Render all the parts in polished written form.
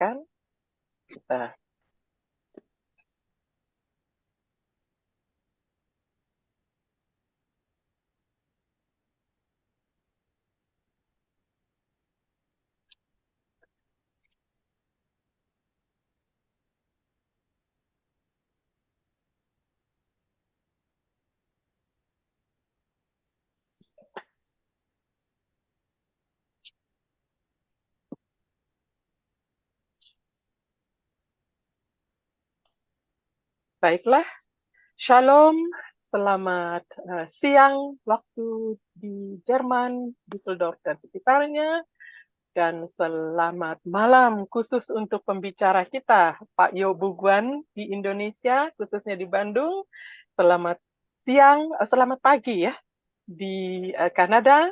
silakan. Kita baiklah. Shalom, selamat siang waktu di Jerman, Düsseldorf dan sekitarnya, dan selamat malam khusus untuk pembicara kita, Pak Yobuguan di Indonesia, khususnya di Bandung. Selamat siang, selamat pagi ya di Kanada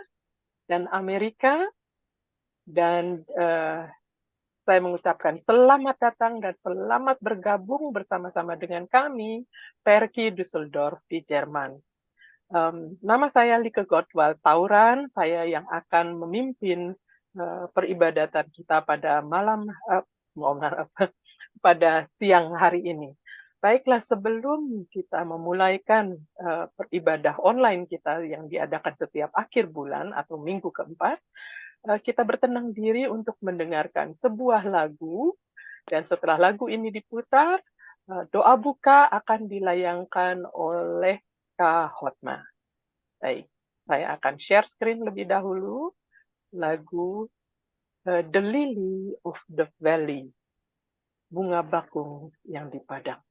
dan Amerika, dan saya mengucapkan selamat datang dan selamat bergabung bersama-sama dengan kami, Perki Düsseldorf di Jerman. Nama saya Lieke Gottwald Tauran, saya yang akan memimpin peribadatan kita pada pada siang hari ini. Baiklah, sebelum kita memulaikan peribadah online kita yang diadakan setiap akhir bulan atau minggu keempat, kita bertenang diri untuk mendengarkan sebuah lagu, dan setelah lagu ini diputar, doa buka akan dilayangkan oleh Kak Hotma. Baik, saya akan share screen lebih dahulu lagu The Lily of the Valley, bunga bakung yang di padang.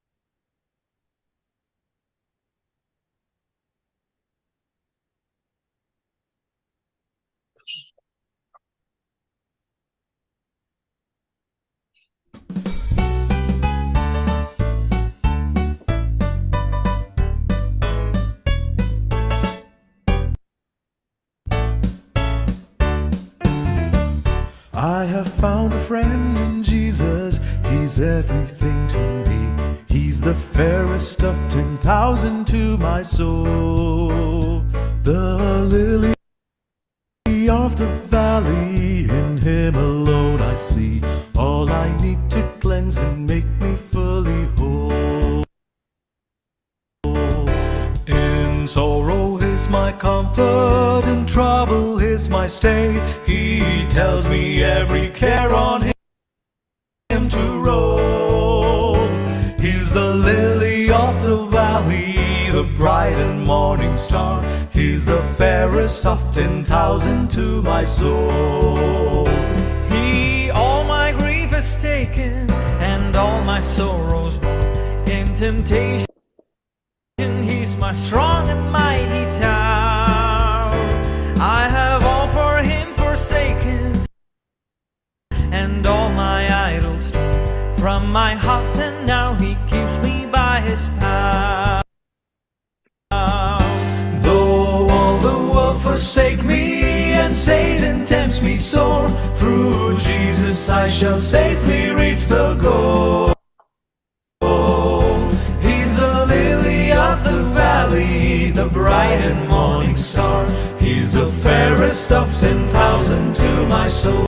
I have found a friend in Jesus, he's everything to me. He's the fairest of 10,000 to my soul. The lily of the valley, in him alone I see all I need to cleanse and make me fully whole. In sorrow is my comfort, in trouble is my stay. He tells me every care on him to roll. He's the lily of the valley, the bright and morning star. He's the fairest of 10,000 to my soul. He all my grief has taken and all my sorrows borne. In temptation he's my strong and mighty tower. I have all for him forsaken, and all my idols torn from my heart, and now he keeps me by his power. Though all the world forsake me and Satan tempts me sore, through Jesus I shall safely reach the goal. He's the lily of the valley, the bright and morning star. He's the fairest of 10,000 to my soul.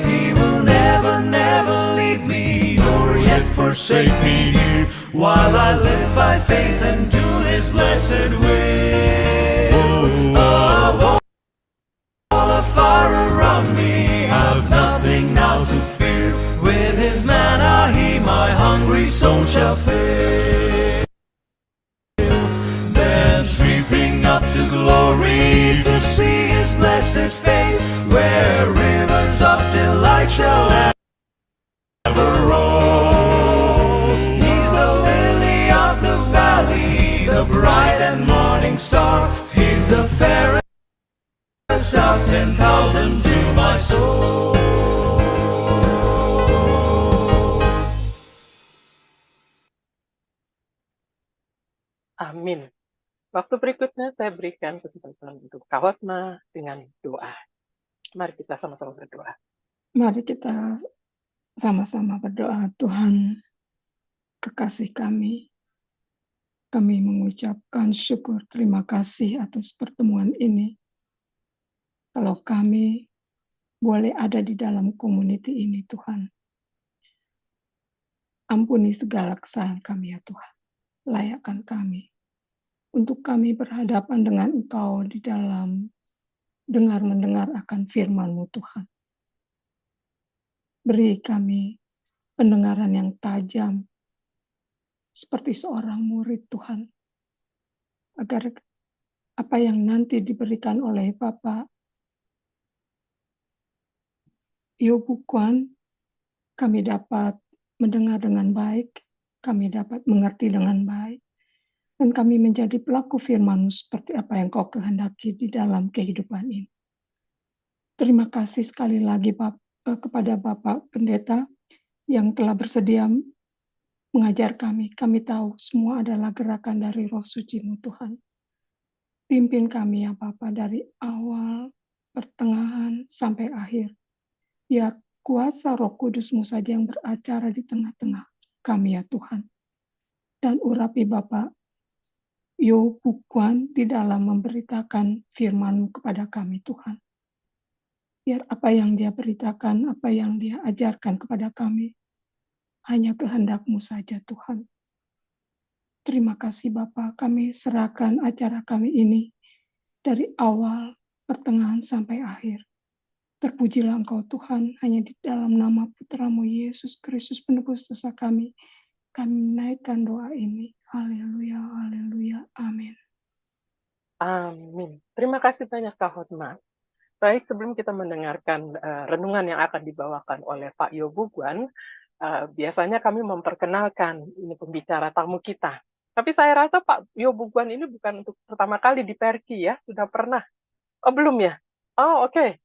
He will never, never leave me, nor yet forsake me here, while I live by faith and do his blessed will. Of all afar around me, I've nothing now to fear. With his manna he my hungry soul shall fill. Then sweeping up to glory, to see his blessed face, where rivers of delight shall ever roll. He's the lily of the valley, the bright and morning star. He's the fairest of 10,000 to my soul. Amin. Waktu berikutnya saya berikan kesempatan untuk Kak Hotma dengan doa. Mari kita sama-sama berdoa. Mari kita sama-sama berdoa. Tuhan, kekasih kami, Kami mengucapkan syukur terima kasih atas pertemuan ini. Kalau kami boleh ada di dalam community ini, Tuhan. Ampuni segala kesalahan kami ya Tuhan. Layakkan kami. Untuk kami berhadapan dengan Engkau di dalam dengar-mendengar akan firman-Mu Tuhan. Beri kami pendengaran yang tajam seperti seorang murid Tuhan. Agar apa yang nanti diberikan oleh Bapak Yobu Kwan, kami dapat mendengar dengan baik, kami dapat mengerti dengan baik, dan kami menjadi pelaku firman-Mu seperti apa yang Kau kehendaki di dalam kehidupan ini. Terima kasih sekali lagi kepada Bapak Pendeta yang telah bersedia mengajar kami. Kami tahu semua adalah gerakan dari Roh Suci-Mu Tuhan. Pimpin kami ya Bapak dari awal, pertengahan, sampai akhir. Biar kuasa Roh Kudus-Mu saja yang beracara di tengah-tengah kami ya Tuhan. Dan urapi Bapak Yobu Kwan di dalam memberitakan firman-Mu kepada kami Tuhan. Biar apa yang dia beritakan, apa yang dia ajarkan kepada kami, hanya kehendak-Mu saja Tuhan. Terima kasih Bapa, kami serahkan acara kami ini dari awal, pertengahan sampai akhir. Terpujilah Engkau Tuhan, hanya di dalam nama Putra-Mu Yesus Kristus penebus dosa kami menaikkan doa ini. Haleluya, haleluya, amin. Amin. Terima kasih banyak Kak Hotma. Baik, sebelum kita mendengarkan renungan yang akan dibawakan oleh Pak Yobu Kwan, biasanya kami memperkenalkan ini pembicara tamu kita. Tapi saya rasa Pak Yobu Kwan ini bukan untuk pertama kali di Perki ya, sudah pernah. Oh belum ya? Oh oke.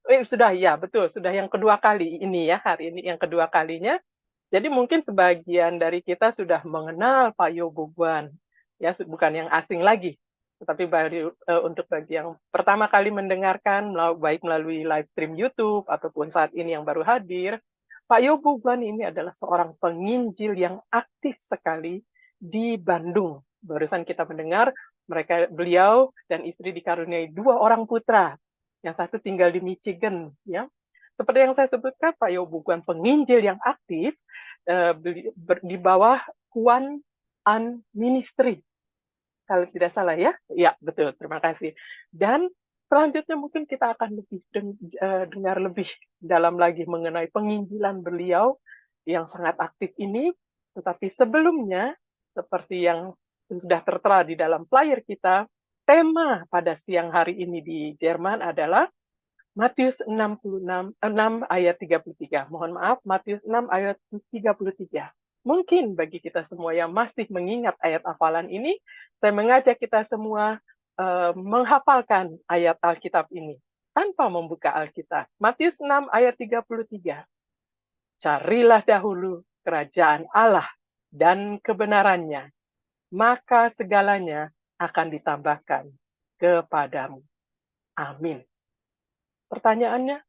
Sudah ya, betul. Sudah yang kedua kali ini ya, hari ini yang kedua kalinya. Jadi mungkin sebagian dari kita sudah mengenal Pak Yobu Kwan. Ya, bukan yang asing lagi. Tetapi untuk bagi yang pertama kali mendengarkan, baik melalui live stream YouTube ataupun saat ini yang baru hadir, Pak Yobu Kwan ini adalah seorang penginjil yang aktif sekali di Bandung. Barusan kita mendengar beliau dan istri dikaruniai 2 orang putra. Yang satu tinggal di Michigan, ya. Seperti yang saya sebutkan, Pak Yobu Kwan penginjil yang aktif di bawah Kwan An Ministry. Kalau tidak salah ya? Ya, betul. Terima kasih. Dan selanjutnya mungkin kita akan lebih dengar lebih dalam lagi mengenai penginjilan beliau yang sangat aktif ini. Tetapi sebelumnya, seperti yang sudah tertera di dalam flyer kita, tema pada siang hari ini di Jerman adalah Matius 6 ayat 33. Mohon maaf, Matius 6 ayat 33. Mungkin bagi kita semua yang masih mengingat ayat hafalan ini, saya mengajak kita semua menghafalkan ayat Alkitab ini tanpa membuka Alkitab. Matius 6 ayat 33. Carilah dahulu kerajaan Allah dan kebenarannya, maka segalanya akan ditambahkan kepadamu. Amin. Pertanyaannya,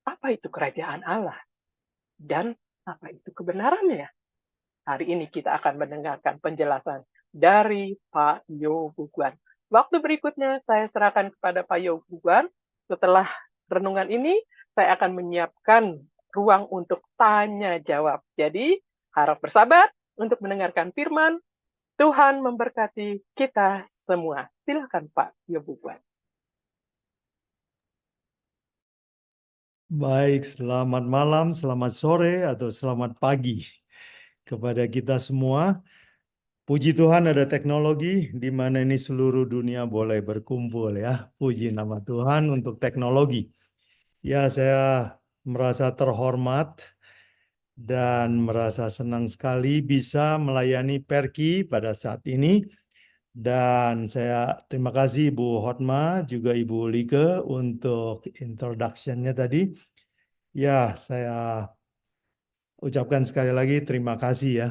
apa itu kerajaan Allah? Dan apa itu kebenarannya? Hari ini kita akan mendengarkan penjelasan dari Pak Yobu Kwan. Waktu berikutnya saya serahkan kepada Pak Yobu Kwan. Setelah renungan ini, saya akan menyiapkan ruang untuk tanya jawab. Jadi, harap bersabar untuk mendengarkan firman. Tuhan memberkati kita semua. Silakan Pak Yobu Kwan. Baik, selamat malam, selamat sore, atau selamat pagi kepada kita semua. Puji Tuhan ada teknologi di mana ini seluruh dunia boleh berkumpul ya. Puji nama Tuhan untuk teknologi. Ya, saya merasa terhormat dan merasa senang sekali bisa melayani Perki pada saat ini. Dan saya terima kasih Ibu Hotma, juga Ibu Like untuk introduction-nya tadi. Ya, saya ucapkan sekali lagi terima kasih ya.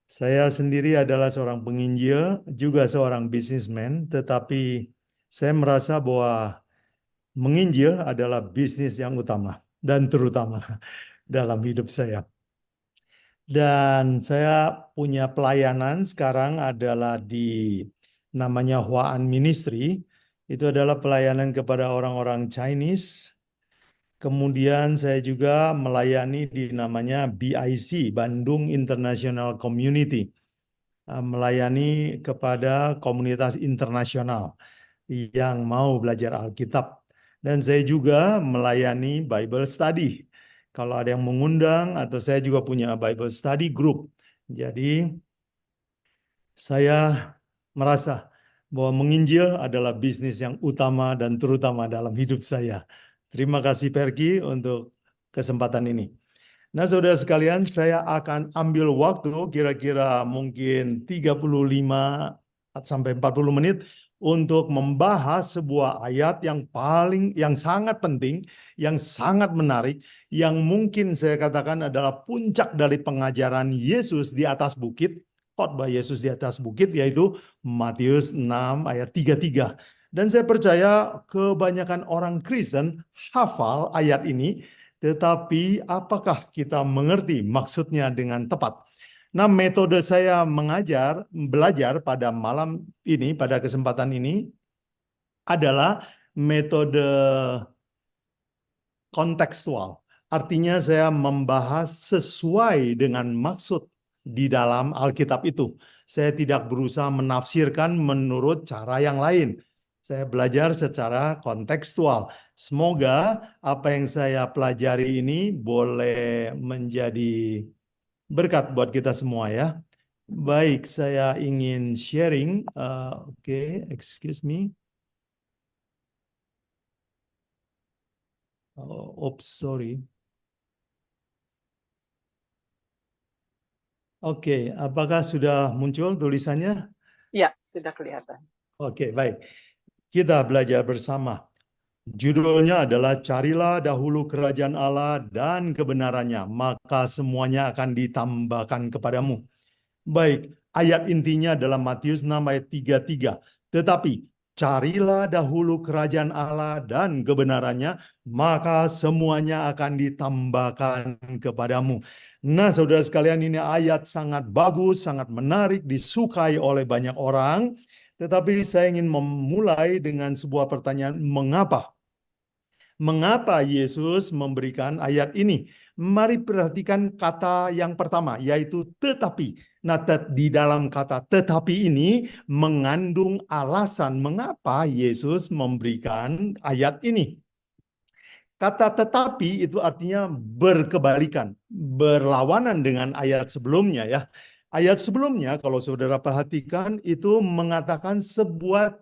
Saya sendiri adalah seorang penginjil, juga seorang bisnismen, tetapi saya merasa bahwa menginjil adalah bisnis yang utama dan terutama dalam hidup saya. Dan saya punya pelayanan sekarang adalah di namanya Huaan Ministry. Itu adalah pelayanan kepada orang-orang Chinese. Kemudian saya juga melayani di namanya BIC, Bandung International Community. Melayani kepada komunitas internasional yang mau belajar Alkitab. Dan saya juga melayani Bible Study. Kalau ada yang mengundang, atau saya juga punya Bible Study Group. Jadi saya merasa bahwa menginjil adalah bisnis yang utama dan terutama dalam hidup saya. Terima kasih Perky untuk kesempatan ini. Nah, saudara sekalian, saya akan ambil waktu kira-kira mungkin 35 sampai 40 menit untuk membahas sebuah ayat yang sangat penting, yang sangat menarik, yang mungkin saya katakan adalah puncak dari pengajaran Yesus di atas bukit, khotbah Yesus di atas bukit, yaitu Matius 6 ayat 33. Dan saya percaya kebanyakan orang Kristen hafal ayat ini, tetapi apakah kita mengerti maksudnya dengan tepat? Nah, metode saya belajar pada malam ini, pada kesempatan ini, adalah metode kontekstual. Artinya saya membahas sesuai dengan maksud di dalam Alkitab itu. Saya tidak berusaha menafsirkan menurut cara yang lain. Saya belajar secara kontekstual. Semoga apa yang saya pelajari ini boleh menjadi berkat buat kita semua ya. Baik, saya ingin sharing. Oke, excuse me. Oops, sorry. Oke, apakah sudah muncul tulisannya? Ya, sudah kelihatan. Oke, baik. Kita belajar bersama. Judulnya adalah Carilah dahulu kerajaan Allah dan kebenarannya, maka semuanya akan ditambahkan kepadamu. Baik, ayat intinya dalam Matius 6 ayat 33. Tetapi carilah dahulu kerajaan Allah dan kebenarannya, maka semuanya akan ditambahkan kepadamu. Nah, saudara sekalian, ini ayat sangat bagus, sangat menarik, disukai oleh banyak orang. Tetapi saya ingin memulai dengan sebuah pertanyaan, mengapa? Mengapa Yesus memberikan ayat ini? Mari perhatikan kata yang pertama, yaitu tetapi. Nah, di dalam kata tetapi ini mengandung alasan mengapa Yesus memberikan ayat ini. Kata tetapi itu artinya berkebalikan, berlawanan dengan ayat sebelumnya ya. Ayat sebelumnya kalau saudara perhatikan itu mengatakan sebuah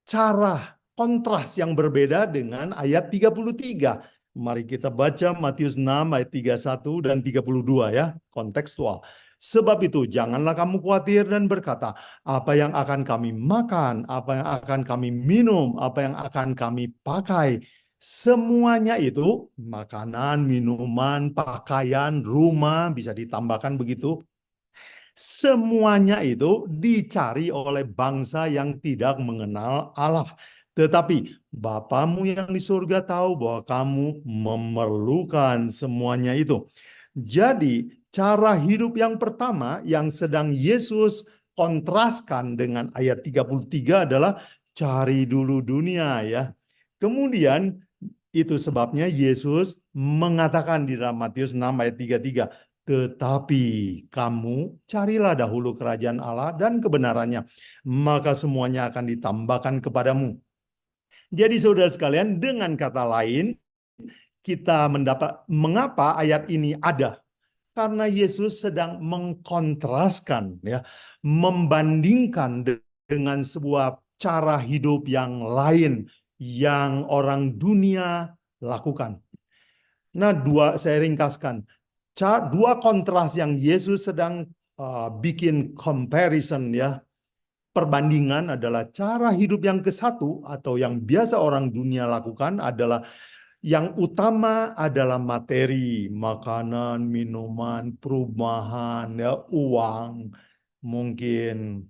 cara kontras yang berbeda dengan ayat 33. Mari kita baca Matius 6 ayat 31 dan 32 ya, kontekstual. Sebab itu janganlah kamu khawatir dan berkata, apa yang akan kami makan, apa yang akan kami minum, apa yang akan kami pakai. Semuanya itu makanan, minuman, pakaian, rumah, bisa ditambahkan begitu. Semuanya itu dicari oleh bangsa yang tidak mengenal Allah. Tetapi Bapamu yang di surga tahu bahwa kamu memerlukan semuanya itu. Jadi cara hidup yang pertama yang sedang Yesus kontraskan dengan ayat 33 adalah cari dulu dunia ya. Kemudian itu sebabnya Yesus mengatakan di dalam Matius 6 ayat 33, tetapi kamu carilah dahulu kerajaan Allah dan kebenarannya, maka semuanya akan ditambahkan kepadamu. Jadi saudara sekalian, dengan kata lain, kita mendapat mengapa ayat ini ada. Karena Yesus sedang mengkontraskan, ya, membandingkan dengan sebuah cara hidup yang lain yang orang dunia lakukan. Nah, saya ringkaskan. Dua kontras yang Yesus sedang bikin comparison ya. Perbandingan adalah cara hidup yang ke-1 atau yang biasa orang dunia lakukan adalah yang utama adalah materi, makanan, minuman, perumahan, ya, uang, mungkin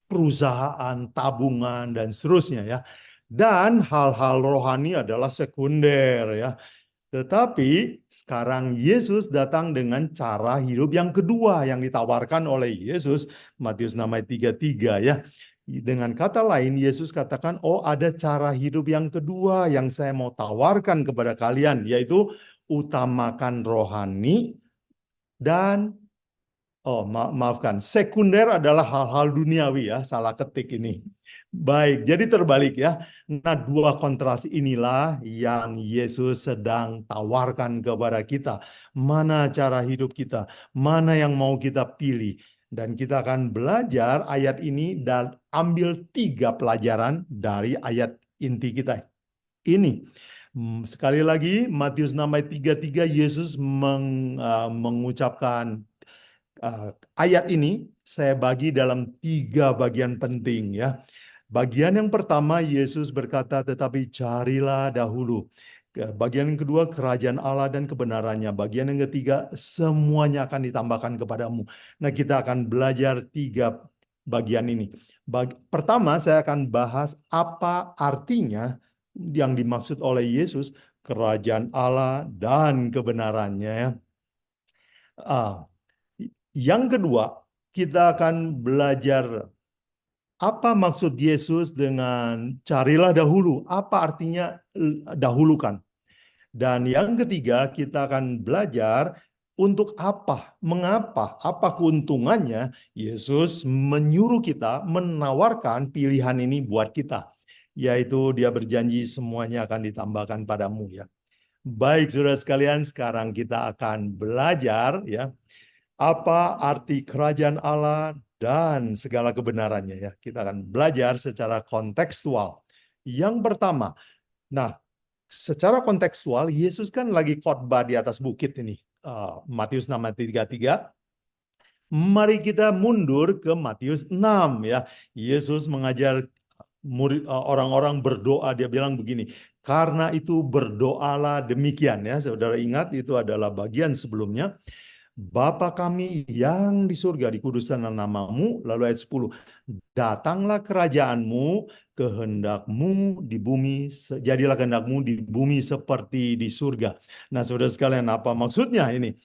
perusahaan, tabungan, dan seterusnya ya. Dan hal-hal rohani adalah sekunder ya. Tetapi sekarang Yesus datang dengan cara hidup yang kedua yang ditawarkan oleh Yesus, Matius 6 ayat 33 ya. Dengan kata lain, Yesus katakan, oh ada cara hidup yang kedua yang saya mau tawarkan kepada kalian, yaitu utamakan rohani dan maafkan, sekunder adalah hal-hal duniawi ya, salah ketik ini. Baik, jadi terbalik ya. Nah, dua kontras inilah yang Yesus sedang tawarkan kepada kita. Mana cara hidup kita, mana yang mau kita pilih. Dan kita akan belajar ayat ini dan ambil 3 pelajaran dari ayat inti kita ini. Sekali lagi, Matius 6 ayat 33, Yesus mengucapkan ayat ini saya bagi dalam 3 bagian penting ya. Bagian yang pertama Yesus berkata, tetapi carilah dahulu. Bagian yang kedua kerajaan Allah dan kebenarannya. Bagian yang ketiga semuanya akan ditambahkan kepadamu. Nah, kita akan belajar 3 bagian ini. Pertama saya akan bahas apa artinya yang dimaksud oleh Yesus kerajaan Allah dan kebenarannya. Yang kedua, kita akan belajar apa maksud Yesus dengan carilah dahulu. Apa artinya dahulukan? Dan yang ketiga, kita akan belajar untuk apa, mengapa, apa keuntungannya Yesus menyuruh kita menawarkan pilihan ini buat kita. Yaitu dia berjanji semuanya akan ditambahkan padamu ya. Baik saudara sekalian, sekarang kita akan belajar ya. Apa arti kerajaan Allah dan segala kebenarannya ya. Kita akan belajar secara kontekstual. Yang pertama, nah secara kontekstual Yesus kan lagi khotbah di atas bukit ini. Matius 6 ayat 33. Mari kita mundur ke Matius 6 ya. Yesus mengajar murid orang-orang berdoa, dia bilang begini, karena itu berdoalah demikian ya. Saudara ingat itu adalah bagian sebelumnya. Bapa kami yang di surga, dikuduskanlah namamu. Lalu ayat 10, datanglah kerajaanmu, kehendakmu di bumi, jadilah kehendakmu di bumi seperti di surga. Nah saudara sekalian, apa maksudnya ini?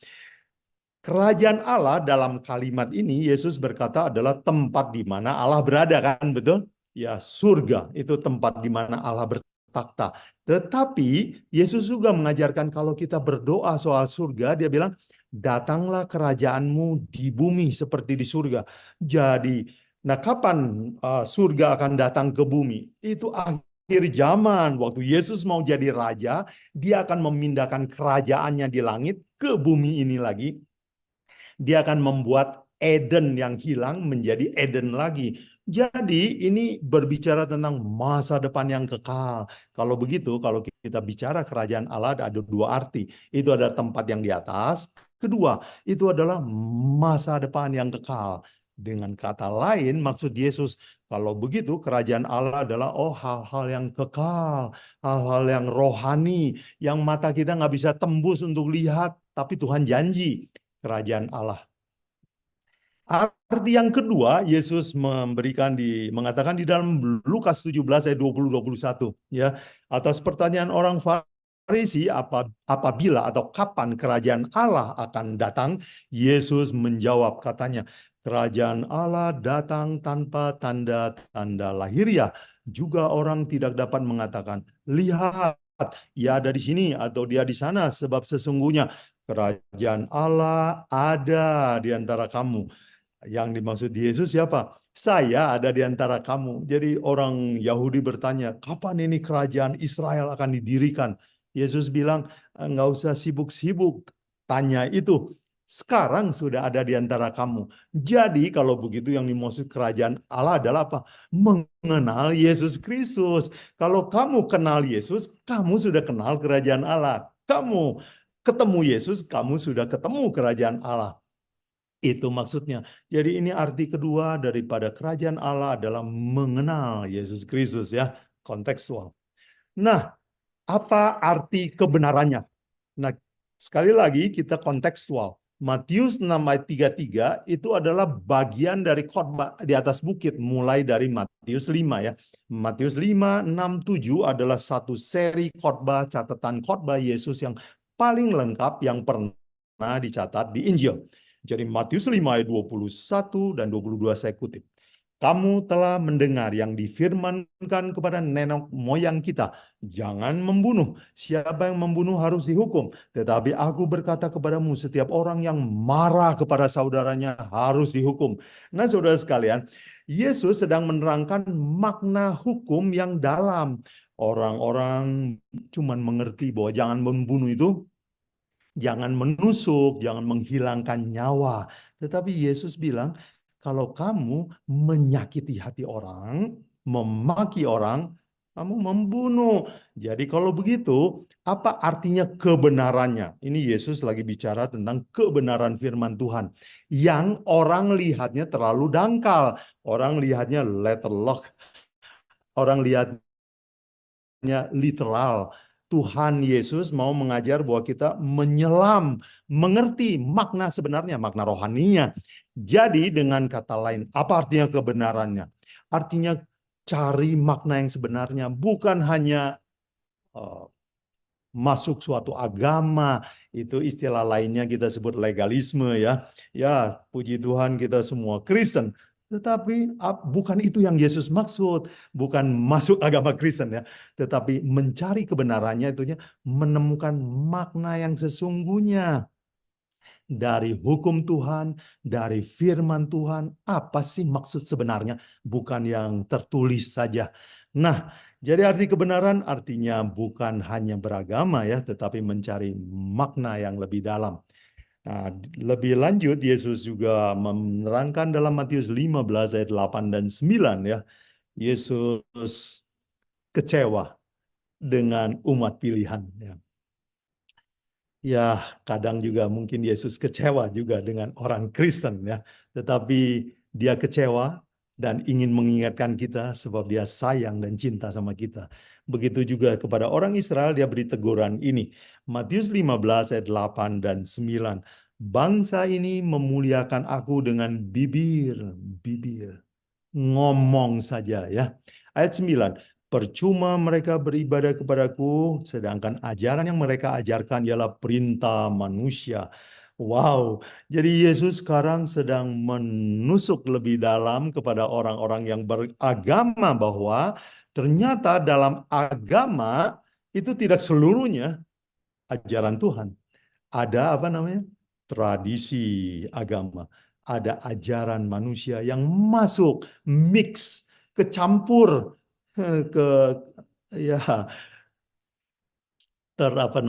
Kerajaan Allah dalam kalimat ini Yesus berkata adalah tempat di mana Allah berada, kan betul? Ya, surga itu tempat di mana Allah bertakhta. Tetapi Yesus juga mengajarkan kalau kita berdoa soal surga, dia bilang, datanglah kerajaanmu di bumi seperti di surga. Jadi, nah kapan surga akan datang ke bumi? Itu akhir zaman, waktu Yesus mau jadi raja, dia akan memindahkan kerajaannya di langit ke bumi ini lagi. Dia akan membuat Eden yang hilang menjadi Eden lagi. Jadi ini berbicara tentang masa depan yang kekal. Kalau begitu, kalau kita bicara kerajaan Allah ada 2 arti. Itu ada tempat yang di atas. Kedua, itu adalah masa depan yang kekal. Dengan kata lain, maksud Yesus, kalau begitu kerajaan Allah adalah hal-hal yang kekal, hal-hal yang rohani, yang mata kita nggak bisa tembus untuk lihat, tapi Tuhan janji kerajaan Allah. Arti yang kedua, Yesus mengatakan di dalam Lukas 17 ayat 20-21 ya, atas pertanyaan orang Farisi apabila atau kapan kerajaan Allah akan datang, Yesus menjawab katanya, kerajaan Allah datang tanpa tanda-tanda lahiriah. Juga orang tidak dapat mengatakan, lihat, ia ada di sini atau dia di sana, sebab sesungguhnya kerajaan Allah ada di antara kamu. Yang dimaksud Yesus siapa? Saya ada di antara kamu. Jadi orang Yahudi bertanya, kapan ini kerajaan Israel akan didirikan? Yesus bilang, nggak usah sibuk-sibuk tanya itu. Sekarang sudah ada di antara kamu. Jadi kalau begitu yang dimaksud kerajaan Allah adalah apa? Mengenal Yesus Kristus. Kalau kamu kenal Yesus, kamu sudah kenal kerajaan Allah. Kamu ketemu Yesus, kamu sudah ketemu kerajaan Allah. Itu maksudnya. Jadi ini arti kedua daripada kerajaan Allah adalah mengenal Yesus Kristus ya, kontekstual. Nah, apa arti kebenarannya? Nah, sekali lagi kita kontekstual. Matius 6 ayat 33 itu adalah bagian dari khotbah di atas bukit, mulai dari Matius 5 ya. Matius 5, 6, 7 adalah satu seri khotbah, catatan khotbah Yesus yang paling lengkap yang pernah dicatat di Injil. Jadi Matius 5 ayat 21 dan 22 saya kutip. Kamu telah mendengar yang difirmankan kepada nenek moyang kita, jangan membunuh. Siapa yang membunuh harus dihukum. Tetapi aku berkata kepadamu, setiap orang yang marah kepada saudaranya harus dihukum. Nah, saudara sekalian, Yesus sedang menerangkan makna hukum yang dalam. Orang-orang cuman mengerti bahwa jangan membunuh itu, jangan menusuk, jangan menghilangkan nyawa. Tetapi Yesus bilang, kalau kamu menyakiti hati orang, memaki orang, kamu membunuh. Jadi kalau begitu, apa artinya kebenarannya? Ini Yesus lagi bicara tentang kebenaran firman Tuhan. Yang orang lihatnya terlalu dangkal. Orang lihatnya letterlock. Orang lihatnya literal. Tuhan Yesus mau mengajar bahwa kita menyelam, mengerti makna sebenarnya, makna rohaninya. Jadi dengan kata lain, apa artinya kebenarannya? Artinya cari makna yang sebenarnya, bukan hanya masuk suatu agama, itu istilah lainnya kita sebut legalisme ya. Ya, puji Tuhan kita semua Kristen. Tetapi bukan itu yang Yesus maksud, bukan masuk agama Kristen ya, tetapi mencari kebenarannya itunya menemukan makna yang sesungguhnya dari hukum Tuhan, dari firman Tuhan, apa sih maksud sebenarnya, bukan yang tertulis saja. Nah, jadi arti kebenaran artinya bukan hanya beragama ya, tetapi mencari makna yang lebih dalam. Nah, lebih lanjut Yesus juga menerangkan dalam Matius 15 ayat 8 dan 9 ya. Yesus kecewa dengan umat pilihan ya. Ya, kadang juga mungkin Yesus kecewa juga dengan orang Kristen ya. Tetapi dia kecewa dan ingin mengingatkan kita sebab dia sayang dan cinta sama kita. Begitu juga kepada orang Israel dia beri teguran ini. Matius 15 ayat 8 dan 9. Bangsa ini memuliakan aku dengan bibir, ngomong saja ya. Ayat 9. Percuma mereka beribadah kepadaku, sedangkan ajaran yang mereka ajarkan ialah perintah manusia. Wow, jadi Yesus sekarang sedang menusuk lebih dalam kepada orang-orang yang beragama bahwa ternyata dalam agama itu tidak seluruhnya ajaran Tuhan. Ada apa namanya? Tradisi agama. Ada ajaran manusia yang masuk, mix, kecampur ke ya teraduk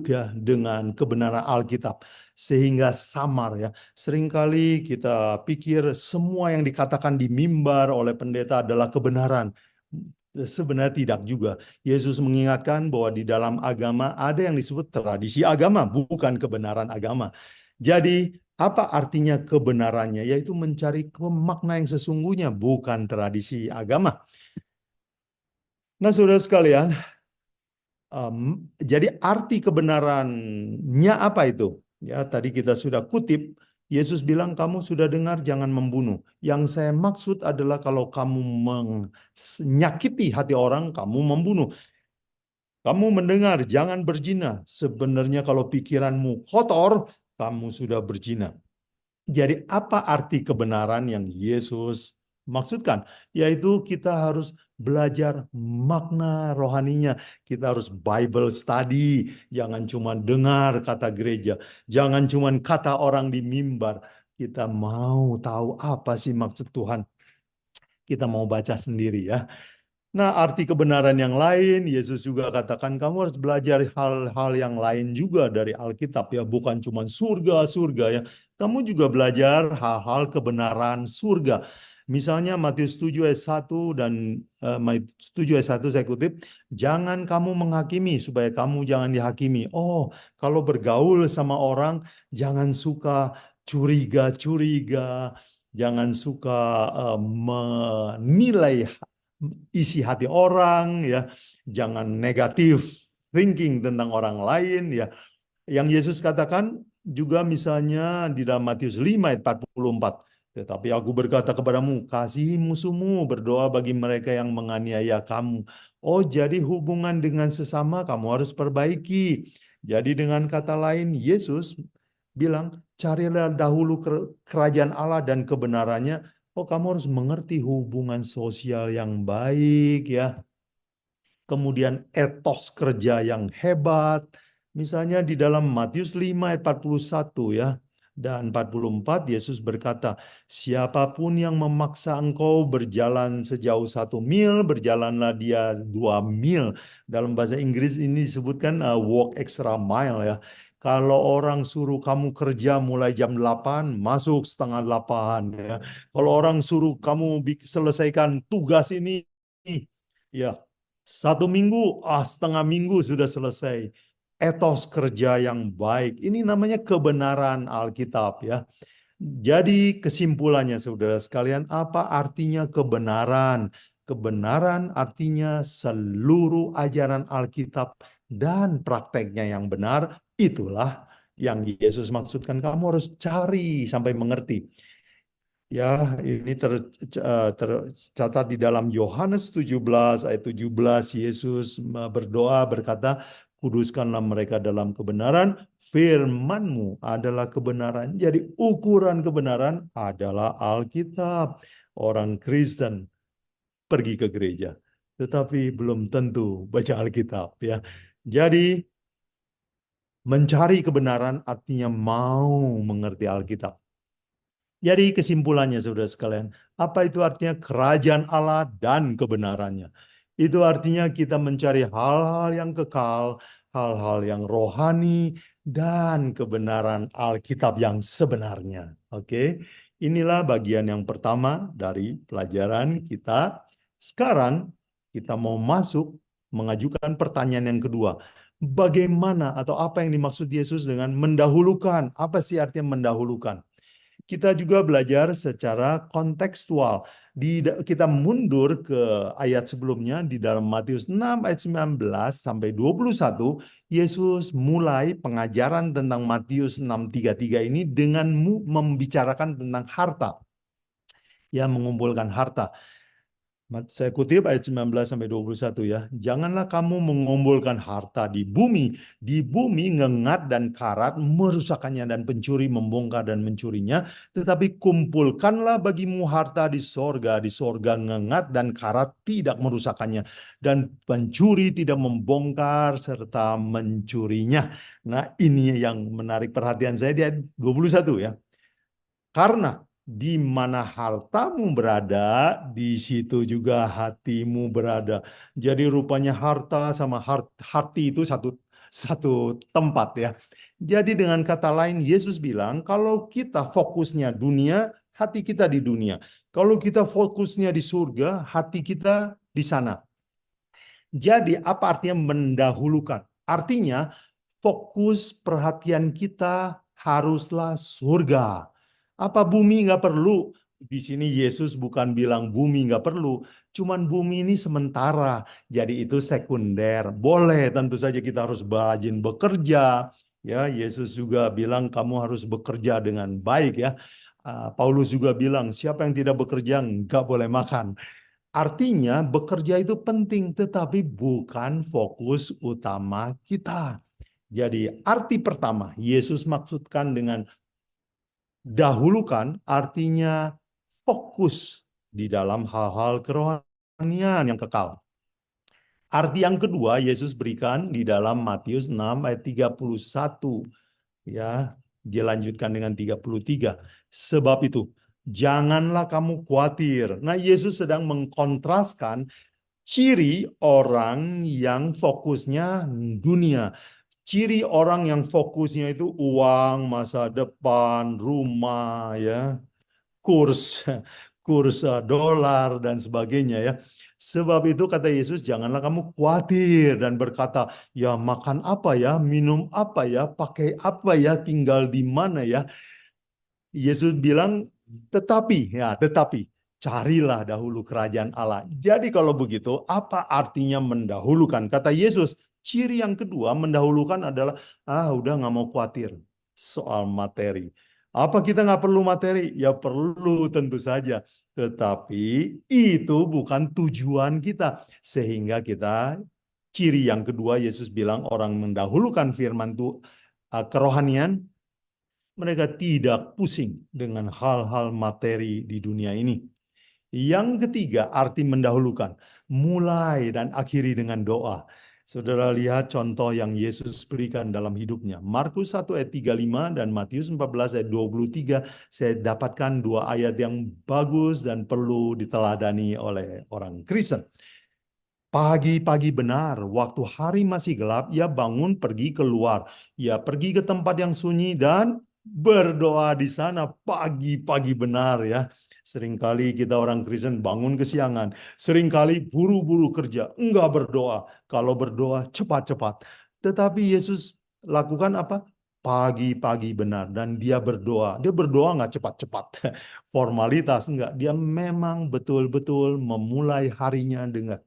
ya dengan kebenaran Alkitab sehingga samar ya. Seringkali kita pikir semua yang dikatakan di mimbar oleh pendeta adalah kebenaran. Sebenarnya tidak juga. Yesus mengingatkan bahwa di dalam agama ada yang disebut tradisi agama, bukan kebenaran agama. Jadi apa artinya kebenarannya? Yaitu mencari makna yang sesungguhnya, bukan tradisi agama. Nah, saudara sekalian, jadi arti kebenarannya apa itu? Ya, tadi kita sudah kutip, Yesus bilang kamu sudah dengar jangan membunuh. Yang saya maksud adalah kalau kamu menyakiti hati orang, kamu membunuh. Kamu mendengar jangan berzina. Sebenarnya kalau pikiranmu kotor, kamu sudah berzina. Jadi apa arti kebenaran yang Yesus maksudkan? Yaitu kita harus belajar makna rohaninya. Kita harus Bible study. Jangan cuma dengar kata gereja. Jangan cuma kata orang di mimbar. Kita mau tahu apa sih maksud Tuhan. Kita mau baca sendiri ya. Nah, arti kebenaran yang lain, Yesus juga katakan kamu harus belajar hal-hal yang lain juga dari Alkitab ya, bukan cuma surga ya. Kamu juga belajar hal-hal kebenaran surga. Misalnya Matius 7 ayat 1 dan Matius 7 ayat 1 saya kutip, jangan kamu menghakimi supaya kamu jangan dihakimi. Oh, kalau bergaul sama orang jangan suka curiga-curiga, jangan suka menilai isi hati orang ya, jangan negatif thinking tentang orang lain ya. Yang Yesus katakan juga misalnya di dalam Matius 5 ayat 44. Tetapi aku berkata kepadamu, kasihi musuhmu, berdoa bagi mereka yang menganiaya kamu. Oh, jadi hubungan dengan sesama kamu harus perbaiki. Jadi dengan kata lain, Yesus bilang, carilah dahulu kerajaan Allah dan kebenarannya. Oh, kamu harus mengerti hubungan sosial yang baik ya. Kemudian etos kerja yang hebat. Misalnya di dalam Matius 5 ayat 41 ya. Dan 44 Yesus berkata, siapapun yang memaksa engkau berjalan sejauh 1 mil, berjalanlah dia 2 mil. Dalam bahasa Inggris ini disebutkan walk extra mile ya. Kalau orang suruh kamu kerja mulai jam 8, masuk setengah 8 ya. Kalau orang suruh kamu selesaikan tugas ini, ya 1 minggu, setengah minggu sudah selesai. Etos kerja yang baik. Ini namanya kebenaran Alkitab ya. Jadi kesimpulannya saudara sekalian, apa artinya kebenaran? Kebenaran artinya seluruh ajaran Alkitab dan prakteknya yang benar. Itulah yang Yesus maksudkan, kamu harus cari sampai mengerti. Ya, ini tercatat di dalam Yohanes 17 ayat 17, Yesus berdoa berkata, kuduskanlah mereka dalam kebenaran, firman-Mu adalah kebenaran. Jadi ukuran kebenaran adalah Alkitab. Orang Kristen pergi ke gereja, tetapi belum tentu baca Alkitab ya. Jadi mencari kebenaran artinya mau mengerti Alkitab. Jadi kesimpulannya saudara sekalian, apa itu artinya kerajaan Allah dan kebenarannya? Itu artinya kita mencari hal-hal yang kekal, hal-hal yang rohani, dan kebenaran Alkitab yang sebenarnya. Oke, inilah bagian yang pertama dari pelajaran kita. Sekarang kita mau masuk mengajukan pertanyaan yang kedua. Bagaimana atau apa yang dimaksud Yesus dengan mendahulukan? Apa sih artinya mendahulukan? Kita juga belajar secara kontekstual. Kita mundur ke ayat sebelumnya di dalam Matius 6 ayat 19 sampai 21, Yesus mulai pengajaran tentang Matius 6:33 ini dengan membicarakan tentang harta. Ya, mengumpulkan harta. Saya kutip ayat 19 sampai 21 ya. Janganlah kamu mengumpulkan harta di bumi. Di bumi ngengat dan karat merusakkannya dan pencuri membongkar dan mencurinya. Tetapi kumpulkanlah bagimu harta di sorga. Di sorga ngengat dan karat tidak merusakkannya. Dan pencuri tidak membongkar serta mencurinya. Nah, ini yang menarik perhatian saya di ayat 21 ya. Karena di mana hartamu berada, di situ juga hatimu berada. Jadi rupanya harta sama hati itu satu tempat ya. Jadi dengan kata lain, Yesus bilang kalau kita fokusnya dunia, hati kita di dunia. Kalau kita fokusnya di surga, hati kita di sana. Jadi apa artinya mendahulukan? Artinya fokus perhatian kita haruslah surga. Apa bumi nggak perlu? Di sini Yesus bukan bilang bumi nggak perlu, cuman bumi ini sementara, jadi itu sekunder. Boleh, tentu saja kita harus rajin bekerja. Ya, Yesus juga bilang kamu harus bekerja dengan baik ya. Paulus juga bilang siapa yang tidak bekerja nggak boleh makan. Artinya bekerja itu penting, tetapi bukan fokus utama kita. Jadi arti pertama Yesus maksudkan dengan dahulukan artinya fokus di dalam hal-hal kerohanian yang kekal. Arti yang kedua Yesus berikan di dalam Matius 6 ayat 31. Ya, dilanjutkan dengan 33. Sebab itu, janganlah kamu khawatir. Nah, Yesus sedang mengkontraskan ciri orang yang fokusnya dunia. Ciri orang yang fokusnya itu uang, masa depan, rumah, ya, kurs dolar dan sebagainya ya. Sebab itu kata Yesus, janganlah kamu khawatir dan berkata, ya makan apa ya, minum apa ya, pakai apa ya, tinggal di mana ya. Yesus bilang, tetapi carilah dahulu kerajaan Allah. Jadi kalau begitu, apa artinya mendahulukan? Kata Yesus, Ciri yang kedua mendahulukan adalah, udah nggak mau khawatir soal materi. Apa kita nggak perlu materi? Ya perlu tentu saja. Tetapi itu bukan tujuan kita. Sehingga kita, ciri yang kedua Yesus bilang orang mendahulukan firman itu kerohanian, mereka tidak pusing dengan hal-hal materi di dunia ini. Yang ketiga, arti mendahulukan. Mulai dan akhiri dengan doa. Saudara lihat contoh yang Yesus berikan dalam hidupnya. Markus 1 ayat 35 dan Matius 14 ayat 23. Saya dapatkan dua ayat yang bagus dan perlu diteladani oleh orang Kristen. Pagi-pagi benar, waktu hari masih gelap, ia bangun pergi keluar. Ia pergi ke tempat yang sunyi dan berdoa di sana. Pagi-pagi benar ya. Seringkali kita orang Kristen bangun kesiangan. Seringkali buru-buru kerja, enggak berdoa. Kalau berdoa cepat-cepat. Tetapi Yesus lakukan apa? Pagi-pagi benar. Dan dia berdoa. Dia berdoa enggak cepat-cepat. Formalitas enggak. Dia memang betul-betul memulai harinya dengan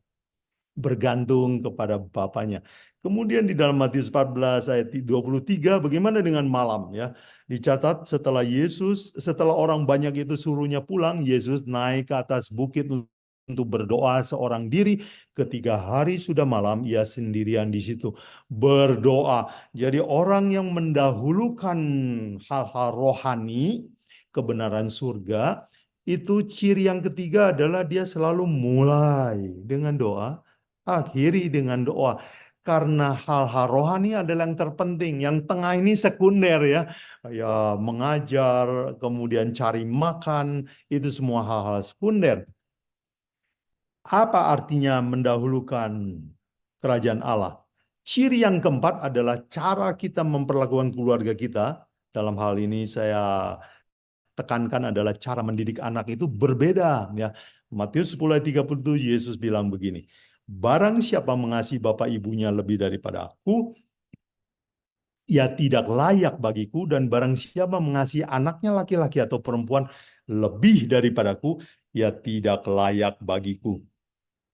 bergantung kepada Bapaknya. Kemudian di dalam Matius 14 ayat 23, bagaimana dengan malam ya? Dicatat setelah orang banyak itu suruhnya pulang, Yesus naik ke atas bukit untuk berdoa seorang diri. Ketika hari sudah malam, ia sendirian di situ berdoa. Jadi orang yang mendahulukan hal-hal rohani, kebenaran surga, itu ciri yang ketiga adalah dia selalu mulai dengan doa, akhiri dengan doa. Karena hal-hal rohani adalah yang terpenting. Yang tengah ini sekunder ya. Ya mengajar, kemudian cari makan, itu semua hal-hal sekunder. Apa artinya mendahulukan kerajaan Allah? Ciri yang keempat adalah cara kita memperlakukan keluarga kita. Dalam hal ini saya tekankan adalah cara mendidik anak itu berbeda ya. Matius 10 ayat 37 Yesus bilang begini. Barang siapa mengasihi bapak ibunya lebih daripada aku, ia tidak layak bagiku, dan barang siapa mengasihi anaknya laki-laki atau perempuan lebih daripadaku, ia tidak layak bagiku.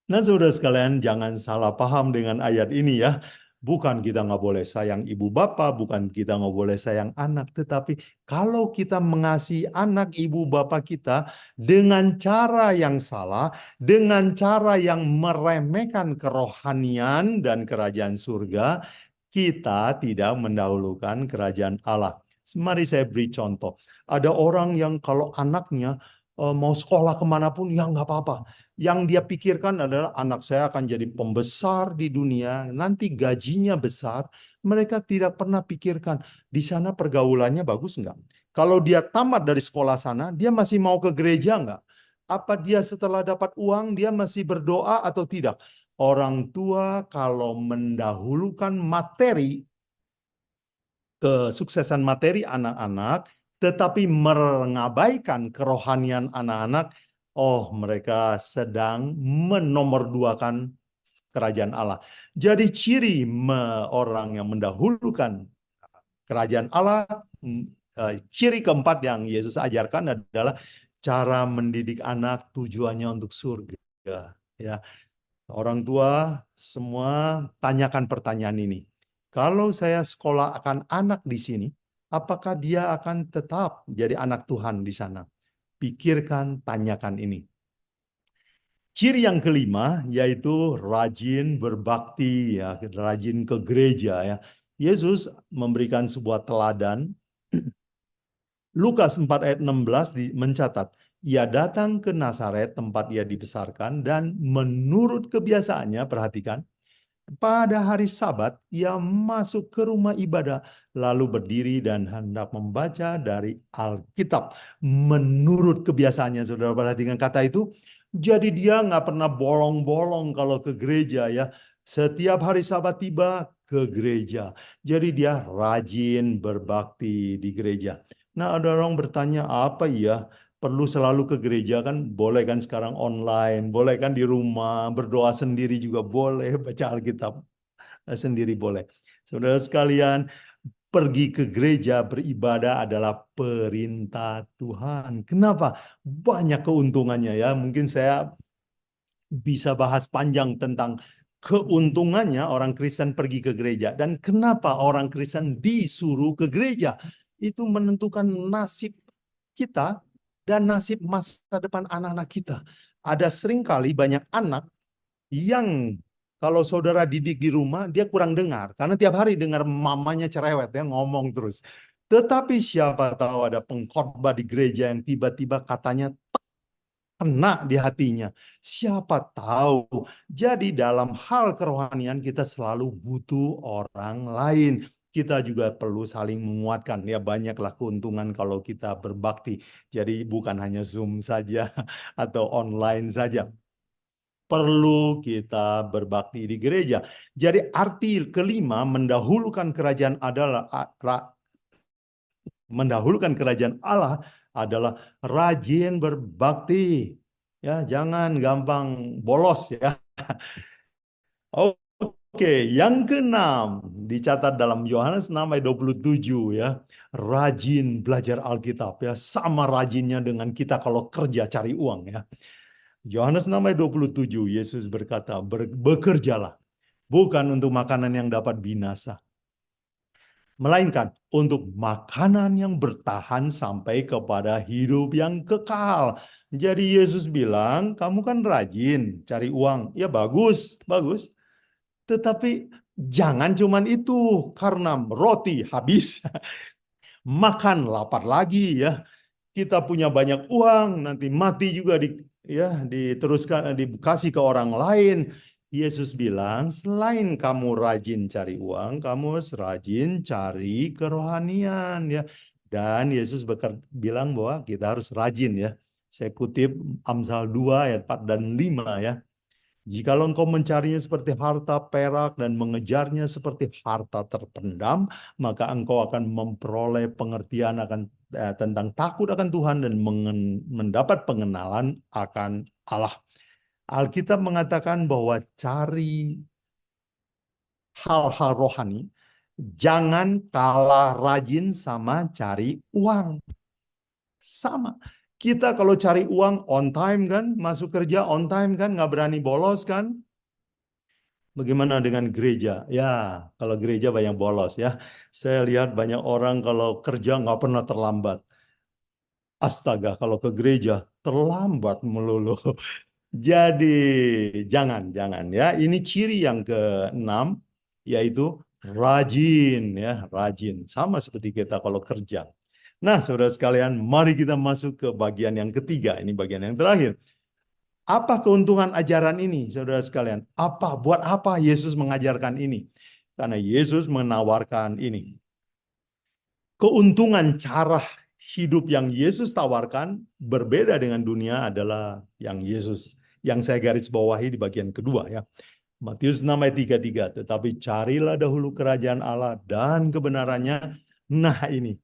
Nah, saudara sekalian, jangan salah paham dengan ayat ini ya. Bukan kita nggak boleh sayang ibu bapak, bukan kita nggak boleh sayang anak. Tetapi kalau kita mengasihi anak ibu bapak kita dengan cara yang salah, dengan cara yang meremehkan kerohanian dan kerajaan surga, kita tidak mendahulukan kerajaan Allah. Mari saya beri contoh. Ada orang yang kalau anaknya mau sekolah kemanapun, ya nggak apa-apa. Yang dia pikirkan adalah anak saya akan jadi pembesar di dunia, nanti gajinya besar. Mereka tidak pernah pikirkan di sana pergaulannya bagus nggak? Kalau dia tamat dari sekolah sana, dia masih mau ke gereja nggak? Apa dia setelah dapat uang, dia masih berdoa atau tidak? Orang tua kalau mendahulukan materi, kesuksesan materi anak-anak, tetapi mengabaikan kerohanian anak-anak, mereka sedang menomorduakan kerajaan Allah. Jadi ciri orang yang mendahulukan kerajaan Allah, ciri keempat yang Yesus ajarkan adalah cara mendidik anak tujuannya untuk surga. Ya, orang tua semua tanyakan pertanyaan ini. Kalau saya sekolah akan anak di sini, apakah dia akan tetap jadi anak Tuhan di sana? Pikirkan, tanyakan ini. Ciri yang kelima yaitu rajin berbakti ya, rajin ke gereja ya. Yesus memberikan sebuah teladan. Lukas 4 ayat 16 mencatat, ia datang ke Nazaret tempat ia dibesarkan dan menurut kebiasaannya, perhatikan, pada hari Sabat ia masuk ke rumah ibadah lalu berdiri dan hendak membaca dari Alkitab. Menurut kebiasaannya, saudara perhatikan kata itu. Jadi dia nggak pernah bolong-bolong kalau ke gereja ya. Setiap hari Sabat tiba ke gereja. Jadi dia rajin berbakti di gereja. Nah, ada orang bertanya, apa ya? Perlu selalu ke gereja kan? Boleh kan sekarang online, boleh kan di rumah, berdoa sendiri juga boleh, baca Alkitab sendiri boleh. Saudara sekalian, pergi ke gereja beribadah adalah perintah Tuhan. Kenapa? Banyak keuntungannya ya. Mungkin saya bisa bahas panjang tentang keuntungannya orang Kristen pergi ke gereja. Dan kenapa orang Kristen disuruh ke gereja? Itu menentukan nasib kita dan nasib masa depan anak-anak kita. Ada seringkali banyak anak yang kalau saudara didik di rumah, dia kurang dengar. Karena tiap hari dengar mamanya cerewet, ya ngomong terus. Tetapi siapa tahu ada pengkhotbah di gereja yang tiba-tiba katanya kena di hatinya. Siapa tahu. Jadi dalam hal kerohanian kita selalu butuh orang lain. Kita juga perlu saling menguatkan. Ya banyaklah keuntungan kalau kita berbakti. Jadi bukan hanya Zoom saja atau online saja. Perlu kita berbakti di gereja. Jadi arti kelima mendahulukan kerajaan Allah adalah rajin berbakti. Ya, jangan gampang bolos ya. Oke, yang keenam dicatat dalam Yohanes 6 ayat 27 ya. Rajin belajar Alkitab ya, sama rajinnya dengan kita kalau kerja cari uang ya. Yohanes 6 ayat 27, Yesus berkata, bekerjalah, bukan untuk makanan yang dapat binasa, melainkan untuk makanan yang bertahan sampai kepada hidup yang kekal. Jadi Yesus bilang, kamu kan rajin cari uang. Ya bagus, bagus. Tetapi jangan cuman itu, karena roti habis, makan lapar lagi ya. Kita punya banyak uang, nanti mati juga diteruskan, dikasih ke orang lain. Yesus bilang, selain kamu rajin cari uang, kamu harus rajin cari kerohanian ya. Dan Yesus bilang bahwa kita harus rajin ya. Saya kutip Amsal 2 ayat 4 dan 5 ya. Jikalau engkau mencarinya seperti harta perak dan mengejarnya seperti harta terpendam, maka engkau akan memperoleh pengertian tentang takut akan Tuhan dan mendapat pengenalan akan Allah. Alkitab mengatakan bahwa cari hal-hal rohani, jangan kalah rajin sama cari uang. Sama. Kita kalau cari uang on time kan, masuk kerja on time kan, nggak berani bolos kan. Bagaimana dengan gereja? Ya, kalau gereja banyak bolos ya. Saya lihat banyak orang kalau kerja nggak pernah terlambat. Astaga, kalau ke gereja terlambat melulu. Jadi jangan ya. Ini ciri yang keenam, yaitu rajin ya, rajin. Sama seperti kita kalau kerja. Nah, saudara sekalian, mari kita masuk ke bagian yang ketiga. Ini bagian yang terakhir. Apa keuntungan ajaran ini, saudara sekalian? Buat apa Yesus mengajarkan ini? Karena Yesus menawarkan ini. Keuntungan cara hidup yang Yesus tawarkan berbeda dengan dunia adalah yang saya garis bawahi di bagian kedua ya. Matius 6 ayat 33. Tetapi carilah dahulu kerajaan Allah dan kebenarannya. Nah ini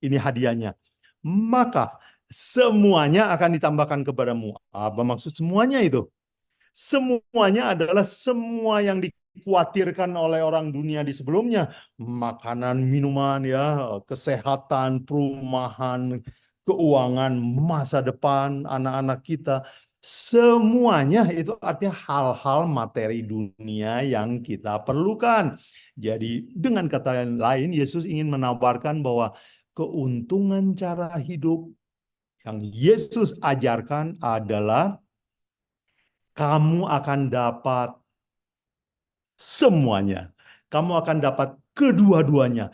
hadiahnya. Maka semuanya akan ditambahkan kepadamu. Apa maksud semuanya itu? Semuanya adalah semua yang dikhawatirkan oleh orang dunia di sebelumnya. Makanan, minuman, ya, kesehatan, perumahan, keuangan, masa depan anak-anak kita. Semuanya itu artinya hal-hal materi dunia yang kita perlukan. Jadi dengan kata lain, Yesus ingin menawarkan bahwa keuntungan cara hidup yang Yesus ajarkan adalah kamu akan dapat semuanya. Kamu akan dapat kedua-duanya.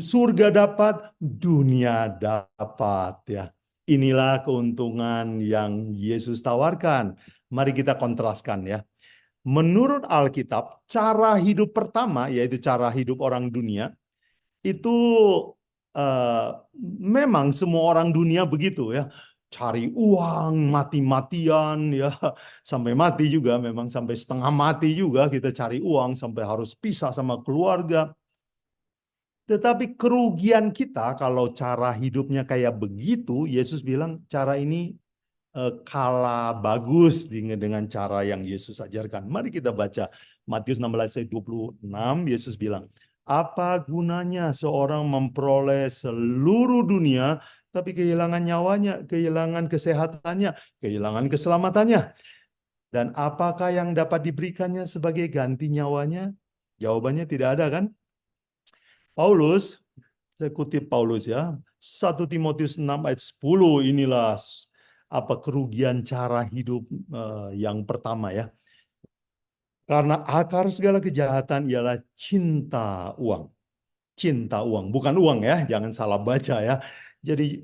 Surga dapat, dunia dapat ya. Inilah keuntungan yang Yesus tawarkan. Mari kita kontraskan ya. Menurut Alkitab, cara hidup pertama yaitu cara hidup orang dunia itu memang semua orang dunia begitu ya, cari uang mati-matian ya, sampai mati juga, memang sampai setengah mati juga kita cari uang sampai harus pisah sama keluarga. Tetapi kerugian kita kalau cara hidupnya kayak begitu, Yesus bilang cara ini kalah bagus dengan cara yang Yesus ajarkan. Mari kita baca Matius 16 ayat 26, Yesus bilang, apa gunanya seorang memperoleh seluruh dunia tapi kehilangan nyawanya, kehilangan kesehatannya, kehilangan keselamatannya. Dan apakah yang dapat diberikannya sebagai ganti nyawanya? Jawabannya tidak ada, kan? Paulus, saya kutip Paulus ya, 1 Timotius 6 ayat 10, inilah apa kerugian cara hidup yang pertama ya. Karena akar segala kejahatan ialah cinta uang. Cinta uang, bukan uang ya, jangan salah baca ya. Jadi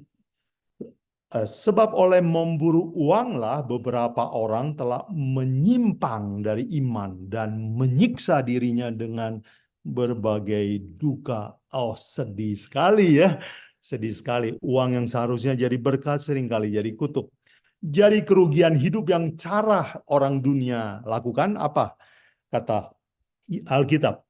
sebab oleh memburu uanglah beberapa orang telah menyimpang dari iman dan menyiksa dirinya dengan berbagai duka. Oh, sedih sekali ya. Sedih sekali. Uang yang seharusnya jadi berkat seringkali jadi kutuk. Jadi kerugian hidup yang cara orang dunia lakukan apa? Kata Alkitab.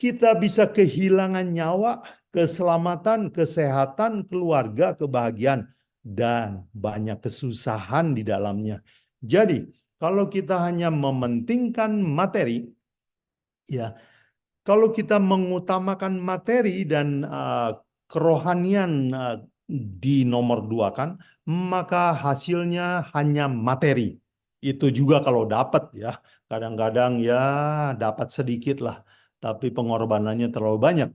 Kita bisa kehilangan nyawa, keselamatan, kesehatan, keluarga, kebahagiaan, dan banyak kesusahan di dalamnya. Jadi, kalau kita hanya mementingkan materi, ya, kalau kita mengutamakan materi dan kerohanian di nomor dua kan, maka hasilnya hanya materi. Itu juga kalau dapat ya, kadang-kadang ya dapat sedikit lah, tapi pengorbanannya terlalu banyak.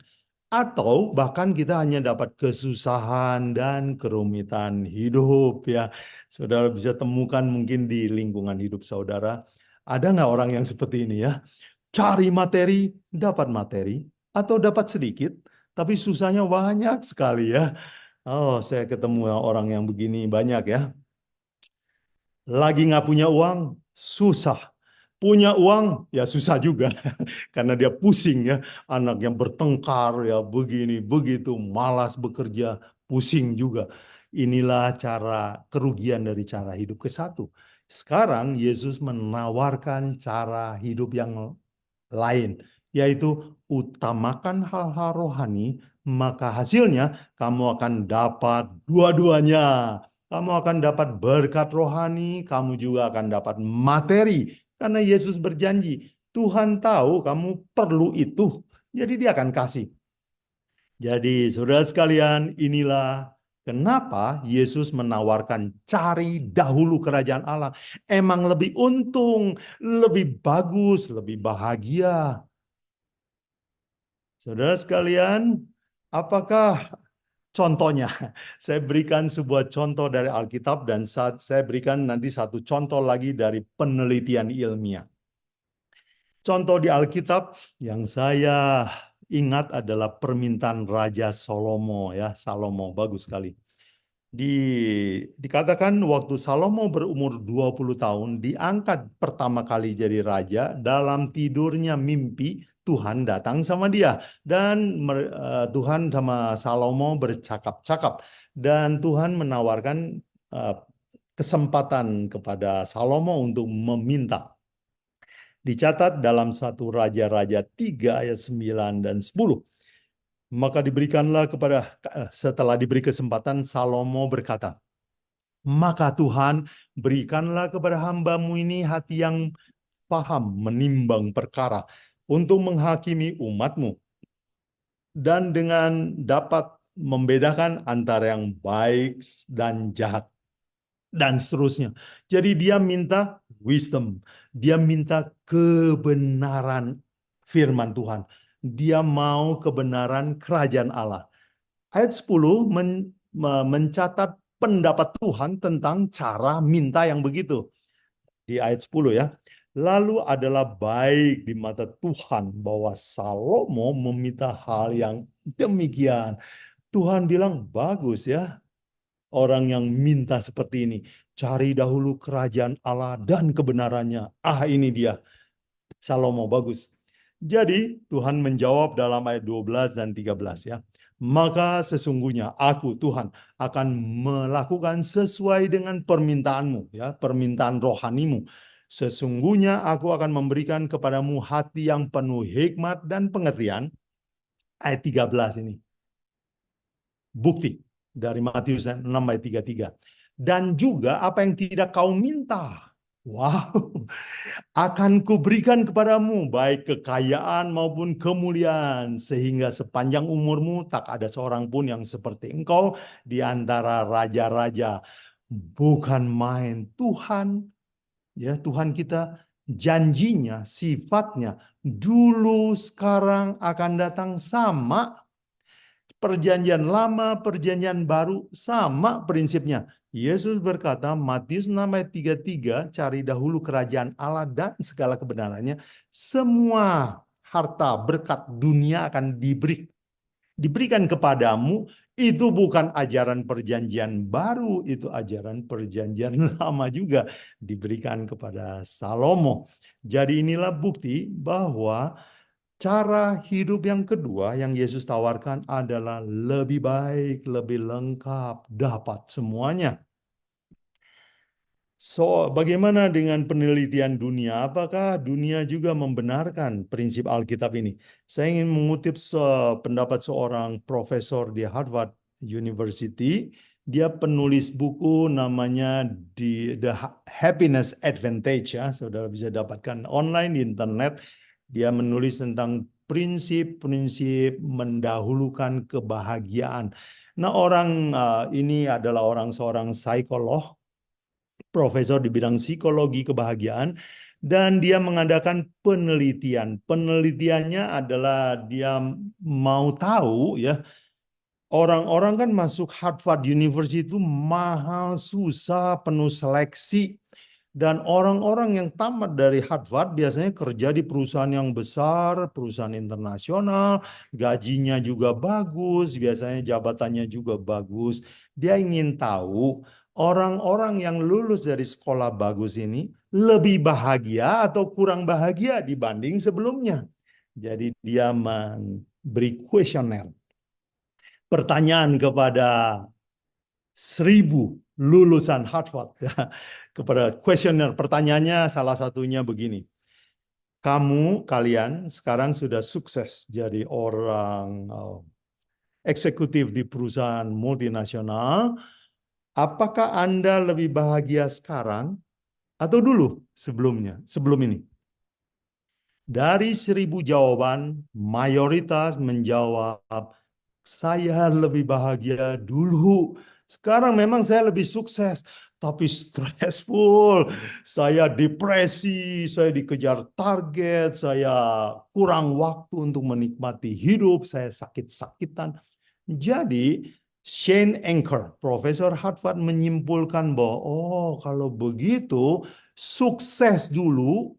Atau bahkan kita hanya dapat kesusahan dan kerumitan hidup ya. Saudara bisa temukan mungkin di lingkungan hidup saudara. Ada nggak orang yang seperti ini ya? Cari materi, dapat materi. Atau dapat sedikit, tapi susahnya banyak sekali ya. Oh, saya ketemu orang yang begini banyak ya. Lagi nggak punya uang, susah. Punya uang, ya susah juga. Karena dia pusing ya. Anak yang bertengkar ya begini, begitu. Malas bekerja, pusing juga. Inilah cara kerugian dari cara hidup ke satu. Sekarang Yesus menawarkan cara hidup yang lain. Yaitu utamakan hal-hal rohani, maka hasilnya kamu akan dapat dua-duanya. Kamu akan dapat berkat rohani, kamu juga akan dapat materi. Karena Yesus berjanji, Tuhan tahu kamu perlu itu, jadi dia akan kasih. Jadi saudara sekalian, inilah kenapa Yesus menawarkan cari dahulu kerajaan Allah. Emang lebih untung, lebih bagus, lebih bahagia. Saudara sekalian, apakah contohnya? Saya berikan sebuah contoh dari Alkitab dan saya berikan nanti satu contoh lagi dari penelitian ilmiah. Contoh di Alkitab yang saya ingat adalah permintaan Raja Salomo ya, Salomo bagus sekali. Dikatakan waktu Salomo berumur 20 tahun diangkat pertama kali jadi raja, dalam tidurnya mimpi Tuhan datang sama dia dan Tuhan sama Salomo bercakap-cakap dan Tuhan menawarkan kesempatan kepada Salomo untuk meminta. Dicatat dalam 1 Raja-Raja 3 ayat 9 dan 10. Maka diberikanlah setelah diberi kesempatan, Salomo berkata, maka Tuhan berikanlah kepada hamba-Mu ini hati yang paham menimbang perkara untuk menghakimi umat-Mu dan dengan dapat membedakan antara yang baik dan jahat dan seterusnya. Jadi dia minta wisdom, dia minta kebenaran firman Tuhan. Dia mau kebenaran kerajaan Allah. Ayat 10 mencatat pendapat Tuhan tentang cara minta yang begitu. Di ayat 10 ya. Lalu adalah baik di mata Tuhan bahwa Salomo meminta hal yang demikian. Tuhan bilang bagus ya. Orang yang minta seperti ini. Cari dahulu kerajaan Allah dan kebenarannya. Ah, ini dia. Salomo bagus. Jadi Tuhan menjawab dalam ayat 12 dan 13 ya. Maka sesungguhnya aku Tuhan akan melakukan sesuai dengan permintaanmu ya, permintaan rohanimu. Sesungguhnya aku akan memberikan kepadamu hati yang penuh hikmat dan pengertian. Ayat 13 ini. Bukti dari Matius 6 ayat 33. Dan juga apa yang tidak kau minta. Wow, akan kuberikan kepadamu baik kekayaan maupun kemuliaan sehingga sepanjang umurmu tak ada seorang pun yang seperti engkau di antara raja-raja. Bukan main, Tuhan Ya, Tuhan kita janjinya, sifatnya dulu, sekarang, akan datang sama. Perjanjian lama, perjanjian baru sama prinsipnya. Yesus berkata, Matius 6 ayat 33, cari dahulu kerajaan Allah dan segala kebenarannya, semua harta berkat dunia akan diberikan kepadamu. Itu bukan ajaran perjanjian baru, itu ajaran perjanjian lama juga diberikan kepada Salomo. Jadi inilah bukti bahwa cara hidup yang kedua yang Yesus tawarkan adalah lebih baik, lebih lengkap, dapat semuanya. So, bagaimana dengan penelitian dunia? Apakah dunia juga membenarkan prinsip Alkitab ini? Saya ingin mengutip pendapat seorang profesor di Harvard University. Dia penulis buku namanya The Happiness Advantage, ya. Saudara bisa dapatkan online di internet. Dia menulis tentang prinsip-prinsip mendahulukan kebahagiaan. Nah, orang ini adalah seorang psikolog, profesor di bidang psikologi kebahagiaan, dan dia mengadakan penelitian. Penelitiannya adalah dia mau tahu, ya, orang-orang kan masuk Harvard University itu mahal, susah, penuh seleksi. Dan orang-orang yang tamat dari Harvard biasanya kerja di perusahaan yang besar, perusahaan internasional, gajinya juga bagus, biasanya jabatannya juga bagus. Dia ingin tahu orang-orang yang lulus dari sekolah bagus ini lebih bahagia atau kurang bahagia dibanding sebelumnya. Jadi dia memberi kuesioner, pertanyaan kepada 1.000 lulusan Harvard. Kepada kuesioner, pertanyaannya salah satunya begini. Kalian sekarang sudah sukses jadi orang eksekutif di perusahaan multinasional. Apakah Anda lebih bahagia sekarang atau dulu sebelum ini? Dari 1.000 jawaban, mayoritas menjawab, saya lebih bahagia dulu. Sekarang memang saya lebih sukses, tapi stressful. Saya depresi, saya dikejar target, saya kurang waktu untuk menikmati hidup, saya sakit-sakitan. Jadi Shane Anker, profesor Harvard, menyimpulkan bahwa kalau begitu sukses dulu,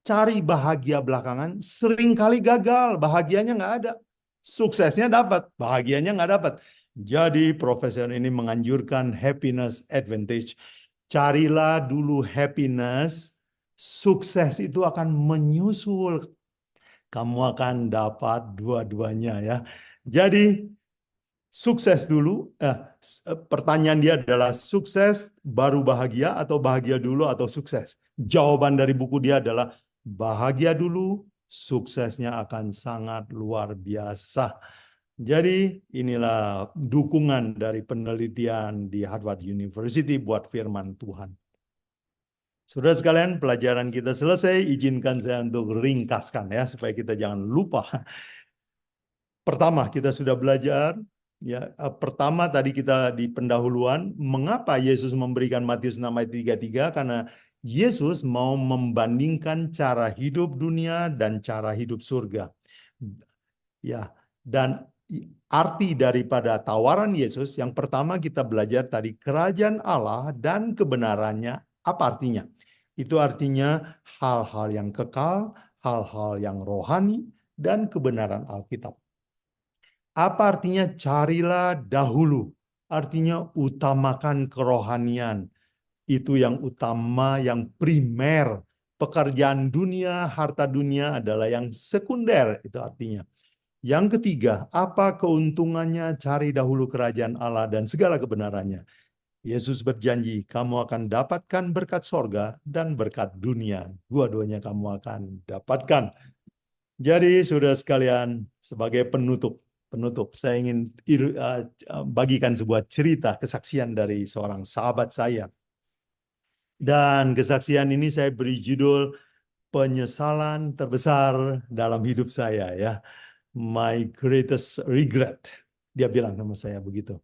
cari bahagia belakangan, seringkali gagal, bahagianya nggak ada. Suksesnya dapat, bahagianya nggak dapat. Jadi profesor ini menganjurkan happiness advantage. Carilah dulu happiness, sukses itu akan menyusul. Kamu akan dapat dua-duanya, ya. Jadi sukses dulu. Pertanyaan dia adalah sukses baru bahagia atau bahagia dulu atau sukses? Jawaban dari buku dia adalah bahagia dulu, suksesnya akan sangat luar biasa. Jadi inilah dukungan dari penelitian di Harvard University buat firman Tuhan. Saudara sekalian, pelajaran kita selesai. Izinkan saya untuk ringkaskan, ya, supaya kita jangan lupa. Pertama, kita sudah belajar. Ya, pertama tadi kita di pendahuluan, mengapa Yesus memberikan Matius 6 ayat 33? Karena Yesus mau membandingkan cara hidup dunia dan cara hidup surga. Ya, dan arti daripada tawaran Yesus, yang pertama kita belajar tadi, kerajaan Allah dan kebenarannya, apa artinya? Itu artinya hal-hal yang kekal, hal-hal yang rohani, dan kebenaran Alkitab. Apa artinya carilah dahulu? Artinya utamakan kerohanian. Itu yang utama, yang primer. Pekerjaan dunia, harta dunia adalah yang sekunder, itu artinya. Yang ketiga, apa keuntungannya cari dahulu kerajaan Allah dan segala kebenarannya? Yesus berjanji, kamu akan dapatkan berkat sorga dan berkat dunia. Dua-duanya kamu akan dapatkan. Jadi, saudara sekalian, sebagai penutup, saya ingin bagikan sebuah cerita kesaksian dari seorang sahabat saya. Dan kesaksian ini saya beri judul penyesalan terbesar dalam hidup saya, ya. My greatest regret. Dia bilang sama saya begitu.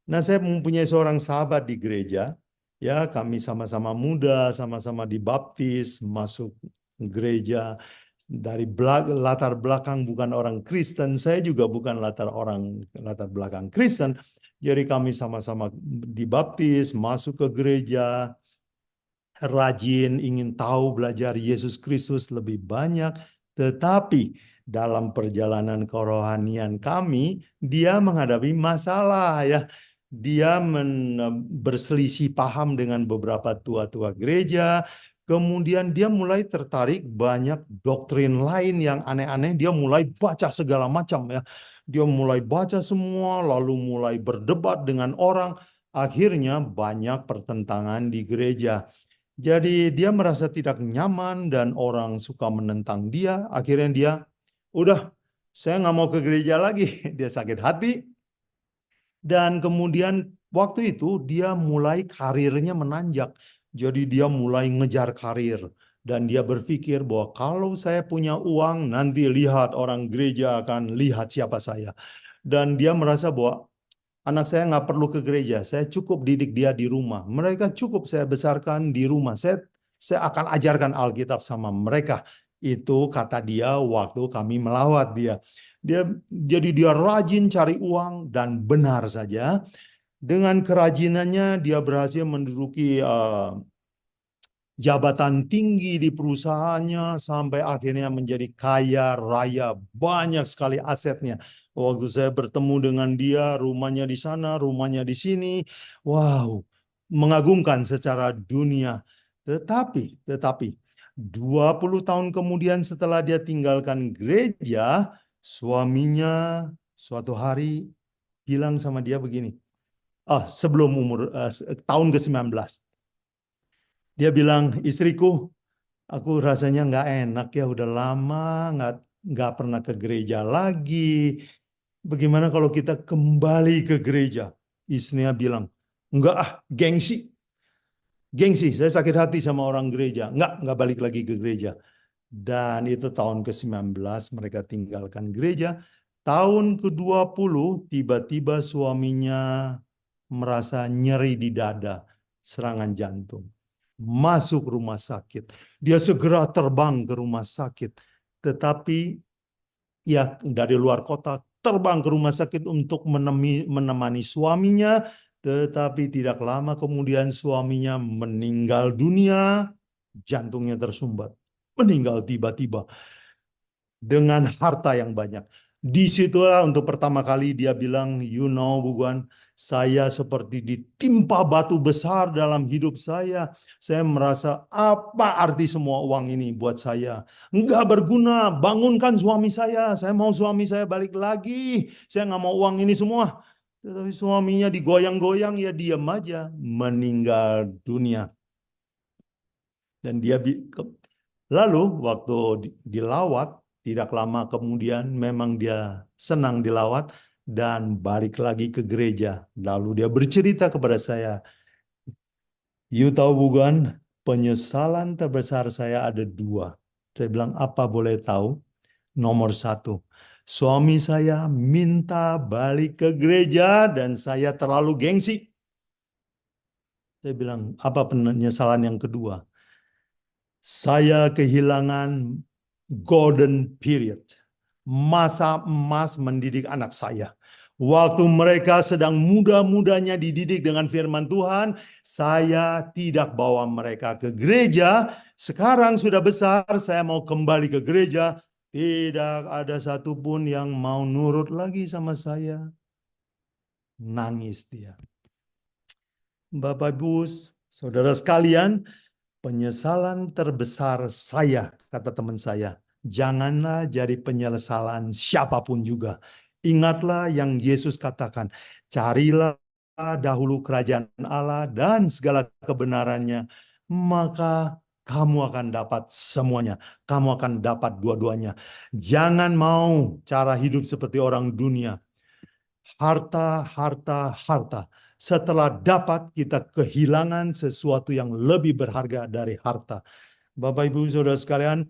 Nah, saya mempunyai seorang sahabat di gereja. Ya, kami sama-sama muda, sama-sama dibaptis, masuk gereja dari latar belakang bukan orang Kristen. Saya juga bukan latar belakang Kristen. Jadi kami sama-sama dibaptis, masuk ke gereja, rajin, ingin tahu belajar Yesus Kristus lebih banyak. Tetapi dalam perjalanan kerohanian kami, dia menghadapi masalah ya. Dia berselisih paham dengan beberapa tua-tua gereja. Kemudian dia mulai tertarik banyak doktrin lain yang aneh-aneh. Dia mulai baca segala macam ya. Dia mulai baca semua, lalu mulai berdebat dengan orang. Akhirnya banyak pertentangan di gereja. Jadi dia merasa tidak nyaman dan orang suka menentang dia. Akhirnya dia, udah, saya nggak mau ke gereja lagi. Dia sakit hati. Dan kemudian waktu itu dia mulai karirnya menanjak. Jadi dia mulai ngejar karir. Dan dia berpikir bahwa kalau saya punya uang, nanti lihat orang gereja akan lihat siapa saya. Dan dia merasa bahwa anak saya nggak perlu ke gereja, saya cukup didik dia di rumah. Mereka cukup saya besarkan di rumah. Saya akan ajarkan Alkitab sama mereka. Itu kata dia waktu kami melawat dia. Jadi dia rajin cari uang dan benar saja. Dengan kerajinannya dia berhasil menduduki jabatan tinggi di perusahaannya sampai akhirnya menjadi kaya raya, banyak sekali asetnya. Waktu saya bertemu dengan dia, rumahnya di sana, rumahnya di sini. Wow, mengagumkan secara dunia. Tetapi 20 tahun kemudian setelah dia tinggalkan gereja, suaminya suatu hari bilang sama dia begini. Sebelum tahun ke-19. Dia bilang, istriku, aku rasanya nggak enak ya, udah lama nggak pernah ke gereja lagi. Bagaimana kalau kita kembali ke gereja? Istrinya bilang, enggak gengsi. Gengsi, saya sakit hati sama orang gereja. Enggak balik lagi ke gereja. Dan itu tahun ke-19 mereka tinggalkan gereja. Tahun ke-20 tiba-tiba suaminya merasa nyeri di dada, serangan jantung. Masuk rumah sakit. Dia segera terbang ke rumah sakit. Tetapi ya dari luar kota terbang ke rumah sakit untuk menemani suaminya. Tetapi tidak lama kemudian suaminya meninggal dunia, jantungnya tersumbat. Meninggal tiba-tiba dengan harta yang banyak. Disitulah untuk pertama kali dia bilang, you know Buguan, saya seperti ditimpa batu besar dalam hidup saya. Saya merasa apa arti semua uang ini buat saya? Enggak berguna, bangunkan suami saya mau suami saya balik lagi. Saya nggak mau uang ini semua. Tetapi suaminya digoyang-goyang, ya diam aja, meninggal dunia. Dan dia lalu waktu dilawat, tidak lama kemudian memang dia senang dilawat dan balik lagi ke gereja. Lalu dia bercerita kepada saya, you tahu bukan, penyesalan terbesar saya ada 2. Saya bilang, apa boleh tahu? Nomor 1, suami saya minta balik ke gereja dan saya terlalu gengsi. Saya bilang, apa penyesalan yang kedua? Saya kehilangan golden period, masa emas mendidik anak saya. Waktu mereka sedang muda-mudanya dididik dengan firman Tuhan, saya tidak bawa mereka ke gereja. Sekarang sudah besar, saya mau kembali ke gereja. Tidak ada satupun yang mau nurut lagi sama saya. Nangis dia. Bapak Ibu, saudara sekalian, penyesalan terbesar saya, kata teman saya, janganlah jadi penyesalan siapapun juga. Ingatlah yang Yesus katakan, carilah dahulu kerajaan Allah dan segala kebenarannya, maka kamu akan dapat semuanya. Kamu akan dapat dua-duanya. Jangan mau cara hidup seperti orang dunia. Harta, harta, harta. Setelah dapat, kita kehilangan sesuatu yang lebih berharga dari harta. Bapak, Ibu, Saudara sekalian,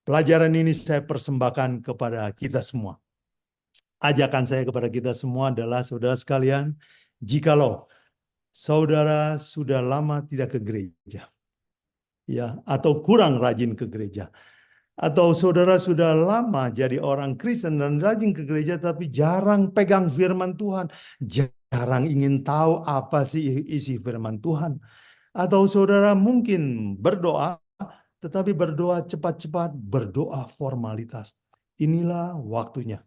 pelajaran ini saya persembahkan kepada kita semua. Ajakan saya kepada kita semua adalah, saudara sekalian, jikalau saudara sudah lama tidak ke gereja, ya, atau kurang rajin ke gereja, atau saudara sudah lama jadi orang Kristen dan rajin ke gereja tapi jarang pegang firman Tuhan, jarang ingin tahu apa sih isi firman Tuhan, atau saudara mungkin berdoa tetapi berdoa cepat-cepat, berdoa formalitas. Inilah waktunya.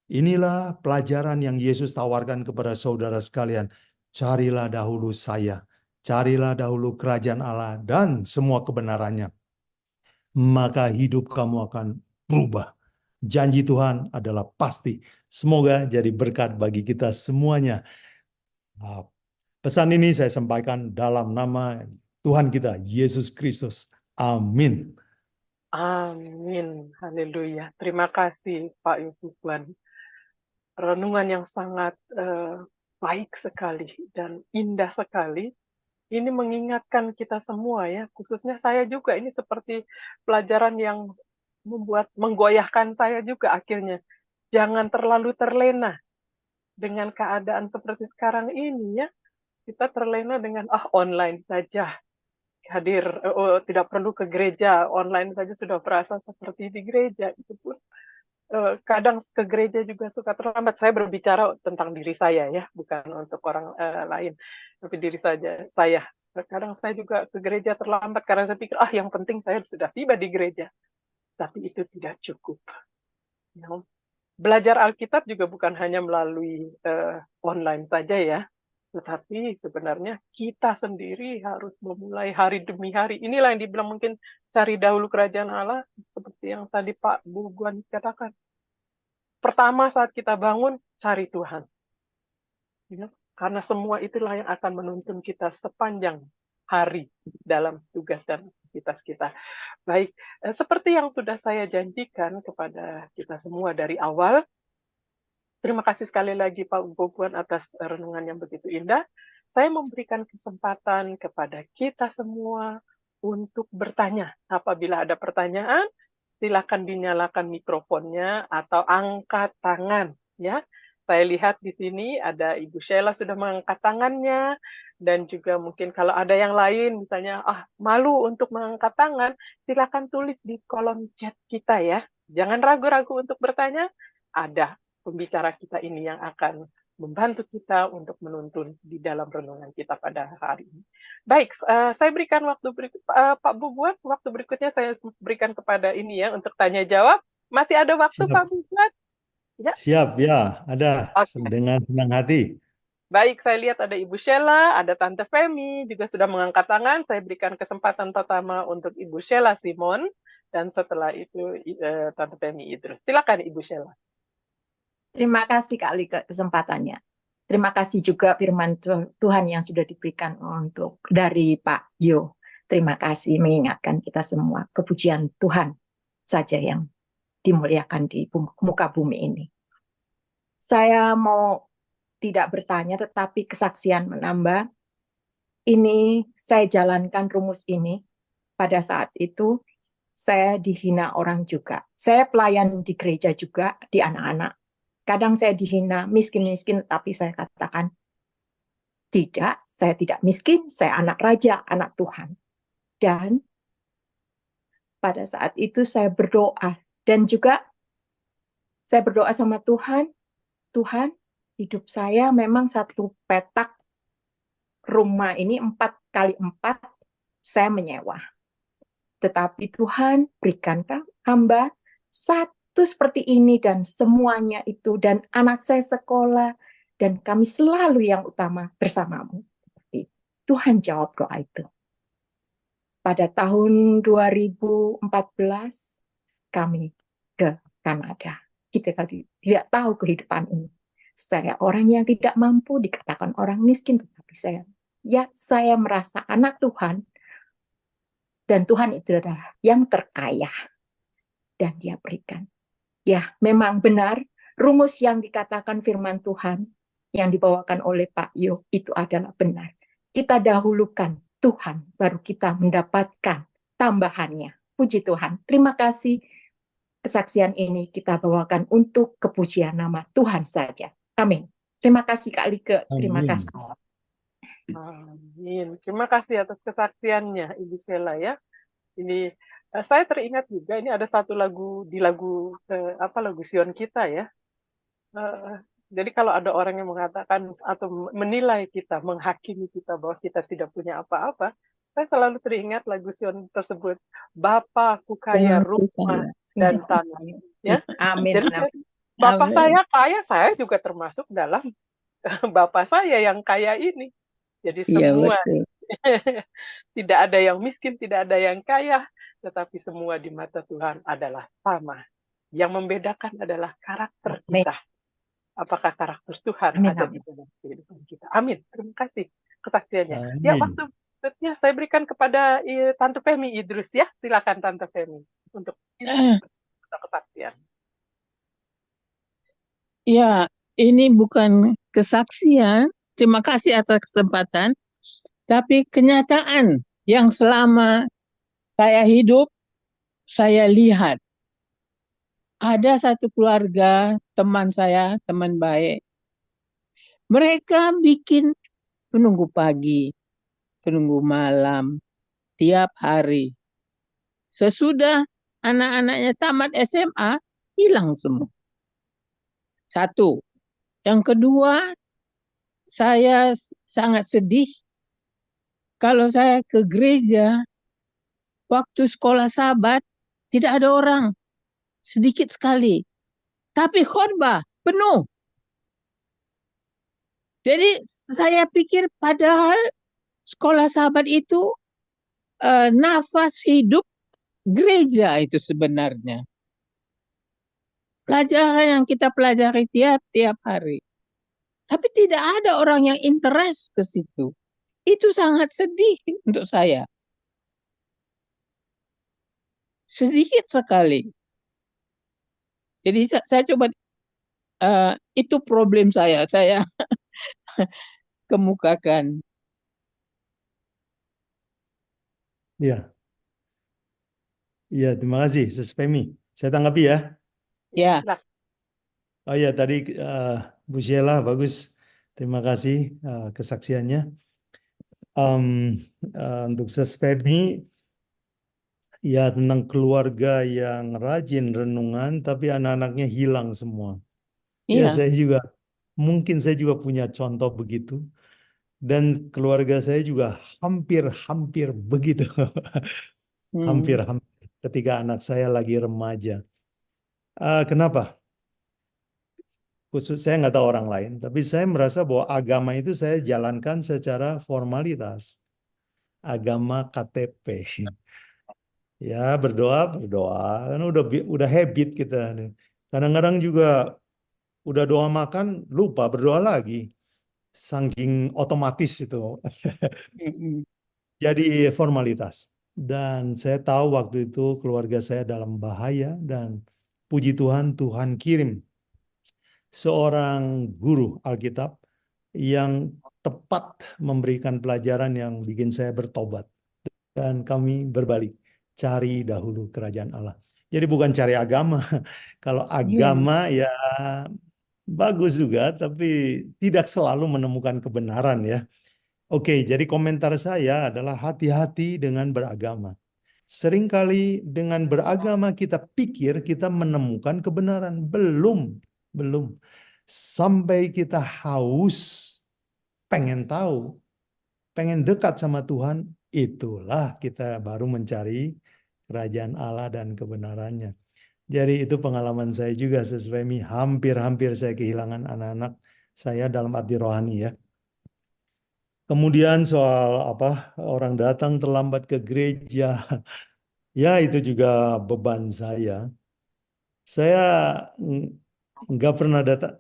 Inilah pelajaran yang Yesus tawarkan kepada saudara sekalian. Carilah dahulu saya, carilah dahulu kerajaan Allah dan semua kebenarannya. Maka hidup kamu akan berubah. Janji Tuhan adalah pasti. Semoga jadi berkat bagi kita semuanya. Pesan ini saya sampaikan dalam nama Tuhan kita, Yesus Kristus. Amin. Amin. Haleluya. Terima kasih Pak Ibu Puan. Renungan yang sangat baik sekali dan indah sekali. Ini mengingatkan kita semua ya, khususnya saya juga, ini seperti pelajaran yang menggoyahkan saya juga akhirnya. Jangan terlalu terlena dengan keadaan seperti sekarang ini ya. Kita terlena dengan online saja. Hadir, tidak perlu ke gereja, online saja sudah berasa seperti di gereja. Itu pun kadang ke gereja juga suka terlambat. Saya berbicara tentang diri saya ya, bukan untuk orang lain, tapi diri saja. Kadang saya juga ke gereja terlambat karena saya pikir yang penting saya sudah tiba di gereja. Tapi itu tidak cukup. Ya. Belajar Alkitab juga bukan hanya melalui online saja ya, tetapi sebenarnya kita sendiri harus memulai hari demi hari. Inilah yang dibilang mungkin cari dahulu kerajaan Allah, seperti yang tadi Pak Buguan katakan. Pertama saat kita bangun, cari Tuhan. Ya, karena semua itulah yang akan menuntun kita sepanjang hari dalam tugas dan aktivitas kita. Baik, seperti yang sudah saya janjikan kepada kita semua dari awal, terima kasih sekali lagi Pak Buguan atas renungan yang begitu indah. Saya memberikan kesempatan kepada kita semua untuk bertanya. Apabila ada pertanyaan, silakan dinyalakan mikrofonnya atau angkat tangan. Ya, saya lihat di sini ada Ibu Sheila sudah mengangkat tangannya, dan juga mungkin kalau ada yang lain, misalnya malu untuk mengangkat tangan, silakan tulis di kolom chat kita ya. Jangan ragu-ragu untuk bertanya. Ada pembicara kita ini yang akan membantu kita untuk menuntun di dalam renungan kita pada hari ini. Baik, saya berikan waktu Pak Bubuan, waktu berikutnya saya berikan kepada ini ya untuk tanya jawab. Masih ada waktu Siap. Pak Bubuan? Ya. Siap, ya, ada. Oke. Dengan senang hati. Baik, saya lihat ada Ibu Sheila, ada Tante Femi, juga sudah mengangkat tangan. Saya berikan kesempatan pertama untuk Ibu Sheila Simon, dan setelah itu Tante Femi Idrus. Silakan Ibu Sheila. Terima kasih kali kesempatannya. Terima kasih juga firman Tuhan yang sudah diberikan dari Pak Yo. Terima kasih mengingatkan kita semua, kepujian Tuhan saja yang dimuliakan di muka bumi ini. Saya mau tidak bertanya tetapi kesaksian menambah. Ini saya jalankan rumus ini. Pada saat itu saya dihina orang juga. Saya pelayan di gereja juga, di anak-anak. Kadang saya dihina, miskin-miskin, tapi saya katakan, tidak, saya tidak miskin, saya anak raja, anak Tuhan. Dan pada saat itu saya berdoa, dan juga saya berdoa sama Tuhan, Tuhan, hidup saya memang satu petak rumah ini 4x4 saya menyewa. Tetapi Tuhan berikan hamba satu seperti ini dan semuanya itu, dan anak saya sekolah, dan kami selalu yang utama bersamamu. Tuhan jawab doa itu. Pada tahun 2014 kami ke Kanada. Kita tidak tahu kehidupan ini. Saya orang yang tidak mampu, dikatakan orang miskin, tetapi saya merasa anak Tuhan, dan Tuhan itu adalah yang terkaya, dan Dia berikan. Ya, memang benar, rumus yang dikatakan firman Tuhan, yang dibawakan oleh Pak Yo, itu adalah benar. Kita dahulukan Tuhan, baru kita mendapatkan tambahannya. Puji Tuhan. Terima kasih. Kesaksian ini kita bawakan untuk kepujian nama Tuhan saja. Amin. Terima kasih Kak Like. Terima kasih. Amin. Terima kasih atas kesaksiannya, Ibu Sheila ya. Ini saya teringat juga ini ada satu lagu di lagu lagu Sion kita ya. Jadi kalau ada orang yang mengatakan atau menilai kita, menghakimi kita bahwa kita tidak punya apa-apa, saya selalu teringat lagu Sion tersebut. Bapa aku kaya rumah dan tanah. Ya. Amin. Jadi Bapak Amin. saya kaya, saya juga termasuk dalam Bapak saya yang kaya ini. Jadi Iya, semua betul. tidak ada yang miskin, tidak ada yang kaya, tetapi semua di mata Tuhan adalah sama. Yang membedakan adalah karakter kita. Apakah karakter Tuhan Amin, ada amin. di dalam kehidupan kita. Amin. Terima kasih kesaksiannya. Ya, Amin. waktu berikutnya saya berikan kepada Tante Femi Idrus ya. Silakan Tante Femi untuk kesaksian. Ya, ini bukan kesaksian. Terima kasih atas kesempatan. Tapi kenyataan yang selama saya hidup, saya lihat. Ada satu keluarga, teman saya, teman baik. Mereka bikin penunggu pagi, penunggu malam, tiap hari. Sesudah anak-anaknya tamat SMA, hilang semua. Satu. Yang kedua, saya sangat sedih kalau saya ke gereja, waktu sekolah Sabat, tidak ada orang. Sedikit sekali. Tapi khotbah penuh. Jadi saya pikir padahal sekolah Sabat itu nafas hidup gereja itu sebenarnya. Pelajaran yang kita pelajari tiap hari. Tapi tidak ada orang yang interest ke situ. Itu sangat sedih untuk saya. Sedikit sekali. Jadi saya coba, itu problem saya kemukakan. Ya. Iya, terima kasih, Sis Femi. Saya tanggapi ya. Ya, Oh ya, tadi Bu Sheila, bagus. Terima kasih kesaksiannya. Untuk Sis Femi, ya tentang keluarga yang rajin renungan, tapi anak-anaknya hilang semua. Ya, iya. mungkin saya juga punya contoh begitu. Dan keluarga saya juga hampir begitu. Hampir ketika anak saya lagi remaja. Kenapa? Khusus saya nggak tahu orang lain, tapi saya merasa bahwa agama itu saya jalankan secara formalitas. Agama KTP. Ya, berdoa, kan udah habit kita. Kadang-kadang juga udah doa makan, lupa berdoa lagi. Saking otomatis itu. Jadi formalitas. Dan saya tahu waktu itu keluarga saya dalam bahaya dan puji Tuhan, Tuhan kirim seorang guru Alkitab yang tepat memberikan pelajaran yang bikin saya bertobat. Dan kami berbalik, cari dahulu kerajaan Allah. Jadi bukan cari agama. Kalau agama ya bagus juga, tapi tidak selalu menemukan kebenaran ya. Oke, jadi komentar saya adalah hati-hati dengan beragama. Seringkali dengan beragama kita pikir kita menemukan kebenaran. Belum. Sampai kita haus, pengen tahu, pengen dekat sama Tuhan, itulah kita baru mencari kerajaan Allah dan kebenarannya. Jadi itu pengalaman saya juga sesuai hampir saya kehilangan anak-anak saya dalam arti rohani ya. Kemudian soal orang datang terlambat ke gereja, ya itu juga beban saya. Saya nggak pernah datang,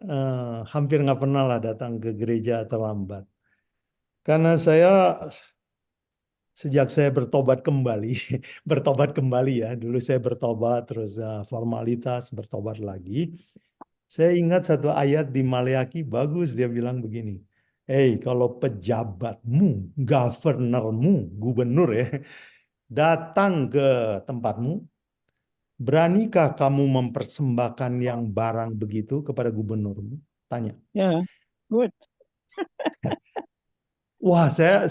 hampir nggak pernah lah datang ke gereja terlambat. Karena sejak saya bertobat kembali ya, dulu saya bertobat terus formalitas bertobat lagi. Saya ingat satu ayat di Maleakhi bagus, dia bilang begini. Kalau pejabatmu, governormu, gubernur ya, datang ke tempatmu, beranikah kamu mempersembahkan yang barang begitu kepada gubernurmu? Tanya. Ya, good. Wah, saya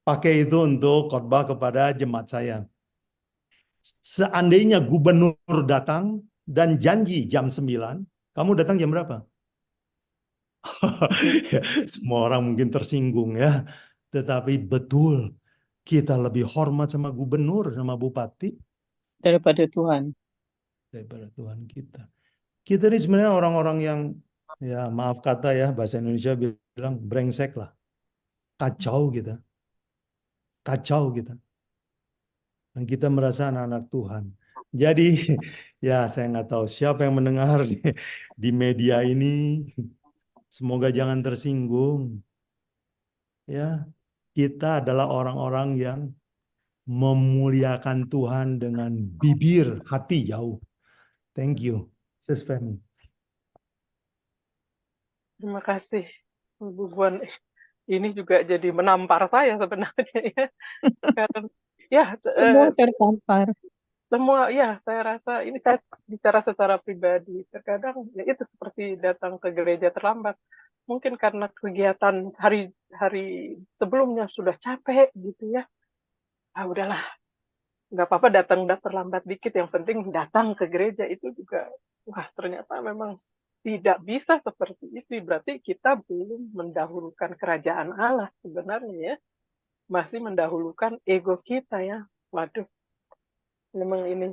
pakai itu untuk khotbah kepada jemaat saya. Seandainya gubernur datang dan janji jam 9, kamu datang jam berapa? Semua orang mungkin tersinggung ya. Tetapi betul, kita lebih hormat sama gubernur, sama bupati daripada Tuhan. daripada Tuhan kita. Kita ini sebenarnya orang-orang yang, ya maaf kata ya, bahasa Indonesia bilang brengsek lah. Kacau kita. Kacau kita. Dan kita merasa anak-anak Tuhan. Jadi, ya saya nggak tahu siapa yang mendengar di media ini. Semoga jangan tersinggung. Ya, kita adalah orang-orang yang memuliakan Tuhan dengan bibir, hati jauh. Thank you, Sis Femi. Terima kasih, Bu Buan. Ini juga jadi menampar saya sebenarnya ya. Karena ya Semua tertampar. semua ya saya rasa ini saya bicara secara pribadi. Terkadang ya itu seperti datang ke gereja terlambat. Mungkin karena kegiatan hari-hari sebelumnya sudah capek gitu ya. Ah udahlah, nggak apa-apa datang terlambat dikit. Yang penting datang ke gereja itu juga. Wah ternyata memang tidak bisa seperti itu. Berarti kita belum mendahulukan kerajaan Allah sebenarnya ya. Masih mendahulukan ego kita ya. Waduh, memang ini.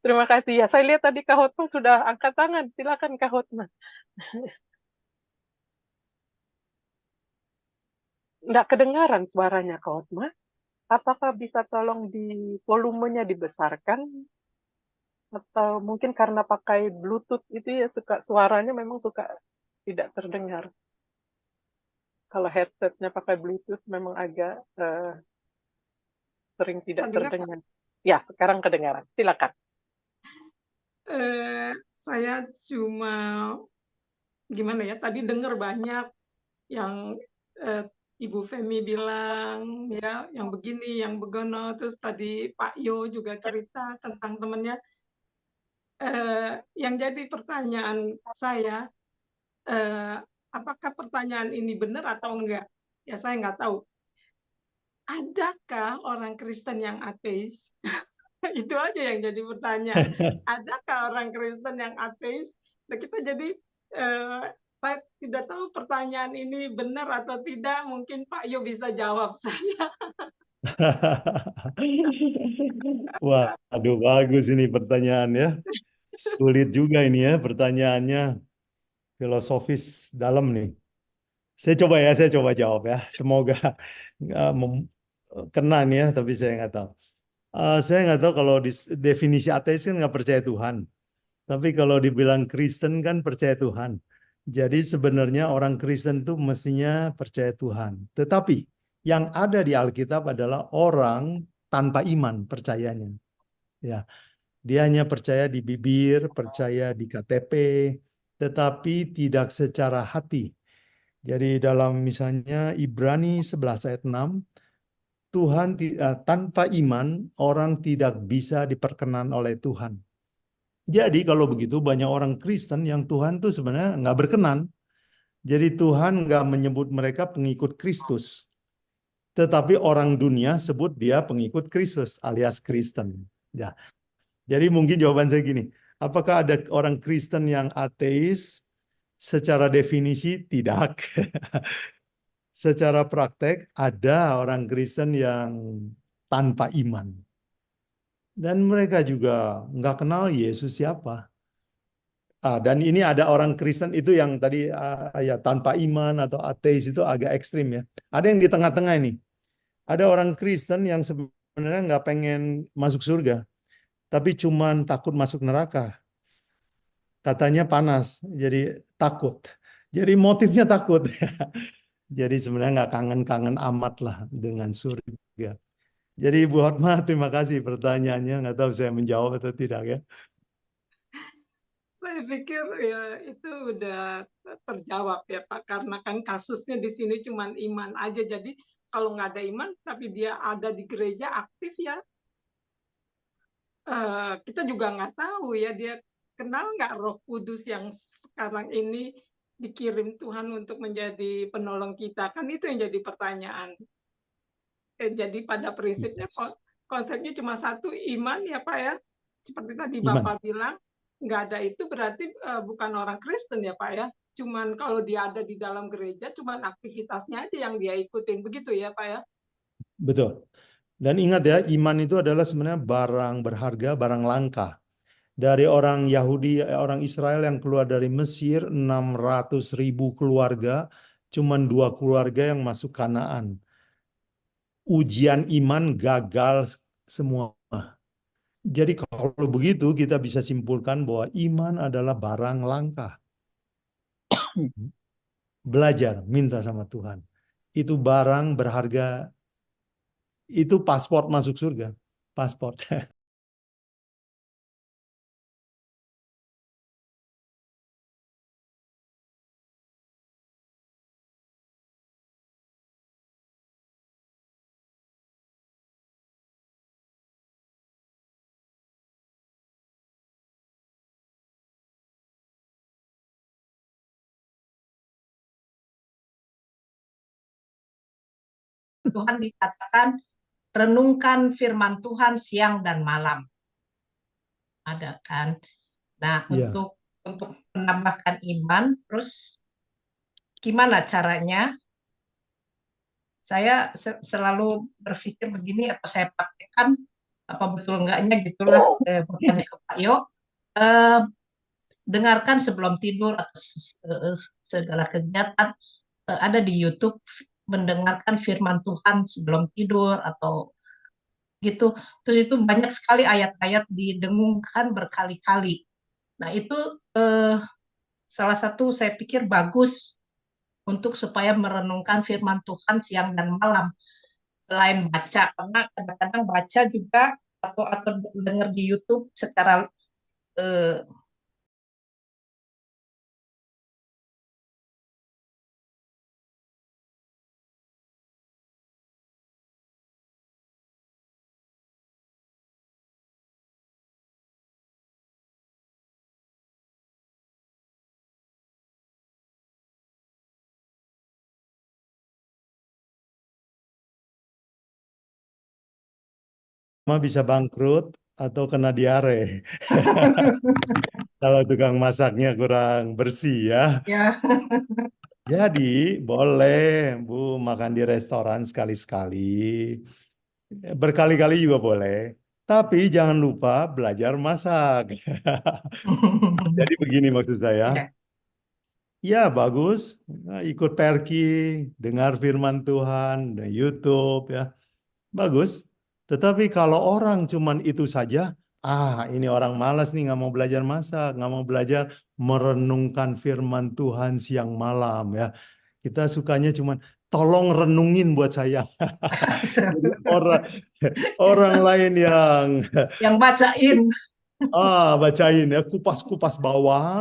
Terima kasih ya. Saya lihat tadi Kak Hotma sudah angkat tangan. Silakan Kak Hotma. Nggak kedengaran suaranya Kak Hotma. Apakah bisa tolong di volumenya dibesarkan? Atau mungkin karena pakai Bluetooth itu ya suaranya memang suka tidak terdengar. Kalau headsetnya pakai Bluetooth memang agak sering tidak terdengar. Ya, sekarang kedengaran. Silakan. Saya cuma gimana ya, tadi dengar banyak yang Ibu Femi bilang ya, yang begini, yang begono, terus tadi Pak Yo juga cerita tentang temannya. Yang jadi pertanyaan saya, apakah pertanyaan ini benar atau enggak? Ya saya nggak tahu. Adakah orang Kristen yang ateis? Itu aja yang jadi pertanyaan. Adakah orang Kristen yang ateis? Nah, kita jadi saya tidak tahu pertanyaan ini benar atau tidak. Mungkin Pak Yo bisa jawab saya. Wah, aduh bagus ini pertanyaan ya. Sulit juga ini ya pertanyaannya. Filosofis dalam nih. Saya coba jawab ya. Semoga nggak kena nih ya, tapi saya nggak tahu. Saya nggak tahu kalau definisi ateis kan nggak percaya Tuhan. Tapi kalau dibilang Kristen kan percaya Tuhan. Jadi sebenarnya orang Kristen itu mestinya percaya Tuhan. Tetapi yang ada di Alkitab adalah orang tanpa iman percayanya. Ya, dia hanya percaya di bibir, percaya di KTP, tetapi tidak secara hati. Jadi dalam misalnya Ibrani 11 ayat 6, Tuhan tanpa iman orang tidak bisa diperkenan oleh Tuhan. Jadi kalau begitu banyak orang Kristen yang Tuhan tuh sebenarnya nggak berkenan. Jadi Tuhan nggak menyebut mereka pengikut Kristus. Tetapi orang dunia sebut dia pengikut Kristus alias Kristen. Ya. Jadi mungkin jawaban saya gini. Apakah ada orang Kristen yang ateis? Secara definisi tidak. Secara praktek ada orang Kristen yang tanpa iman. Dan mereka juga nggak kenal Yesus siapa. Dan ini ada orang Kristen itu yang tadi ya tanpa iman atau ateis itu agak ekstrim ya. Ada yang di tengah-tengah ini. Ada orang Kristen yang sebenarnya nggak pengen masuk surga, tapi cuman takut masuk neraka. Katanya panas, jadi takut. Jadi motifnya takut. Jadi sebenarnya nggak kangen-kangen amat lah dengan surga. Jadi Ibu Hotma, terima kasih pertanyaannya. Nggak tahu saya menjawab atau tidak ya. Saya pikir ya itu udah terjawab ya Pak, karena kan kasusnya di sini cuma iman aja. Jadi kalau nggak ada iman, tapi dia ada di gereja aktif ya, kita juga nggak tahu ya dia kenal nggak Roh Kudus yang sekarang ini dikirim Tuhan untuk menjadi penolong kita? Kan itu yang jadi pertanyaan. Jadi pada prinsipnya konsepnya cuma satu, iman ya Pak ya. Seperti tadi Iman. Bapak bilang, nggak ada itu berarti bukan orang Kristen ya Pak ya. Cuman kalau dia ada di dalam gereja, cuman aktivitasnya aja yang dia ikutin. Begitu ya Pak ya? Betul. Dan ingat ya, iman itu adalah sebenarnya barang berharga, barang langka. Dari orang Yahudi, orang Israel yang keluar dari Mesir, 600.000 keluarga, cuman 2 keluarga yang masuk Kanaan. Ujian iman gagal semua. Jadi kalau begitu kita bisa simpulkan bahwa iman adalah barang langka. Belajar, minta sama Tuhan. Itu barang berharga, itu paspor masuk surga. Paspor. Tuhan dikatakan renungkan firman Tuhan siang dan malam. Ada kan? Nah, Ya. untuk menambahkan iman, terus gimana caranya? Saya selalu berpikir begini, atau saya praktekkan, apa betul enggaknya gitulah, bertanya ke Pak Yo, dengarkan sebelum tidur atau segala kegiatan, ada di YouTube, mendengarkan firman Tuhan sebelum tidur atau gitu. Terus itu banyak sekali ayat-ayat didengungkan berkali-kali. Nah itu salah satu saya pikir bagus untuk supaya merenungkan firman Tuhan siang dan malam. Selain baca, karena kadang-kadang baca juga atau dengar di YouTube secara Bisa bangkrut atau kena diare. Kalau tukang masaknya kurang bersih ya. ya. Jadi boleh Bu makan di restoran sekali-sekali. Berkali-kali juga boleh. Tapi jangan lupa belajar masak. Jadi begini maksud saya. Ya. Ya bagus, ikut perki, dengar firman Tuhan, dan YouTube ya. Bagus. Tetapi kalau orang cuman itu saja, ini orang malas nih, nggak mau belajar masak, nggak mau belajar merenungkan firman Tuhan siang malam ya. Kita sukanya cuman tolong renungin buat saya. Jadi orang orang lain yang bacain. bacain ya, kupas-kupas bawah.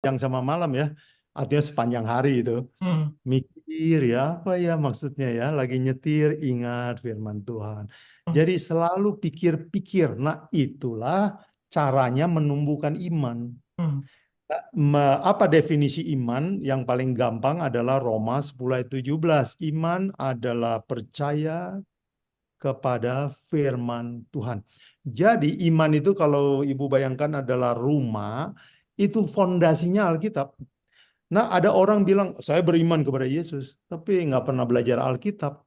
Yang sama malam ya, artinya sepanjang hari itu. Mikir ya apa ya maksudnya ya, lagi nyetir ingat firman Tuhan. Jadi selalu pikir-pikir. Nah itulah caranya menumbuhkan iman. Apa definisi iman? Yang paling gampang adalah Roma 10 ayat 17. Iman adalah percaya kepada firman Tuhan. Jadi iman itu kalau Ibu bayangkan adalah rumah, itu fondasinya Alkitab. Nah, ada orang bilang, saya beriman kepada Yesus, tapi nggak pernah belajar Alkitab.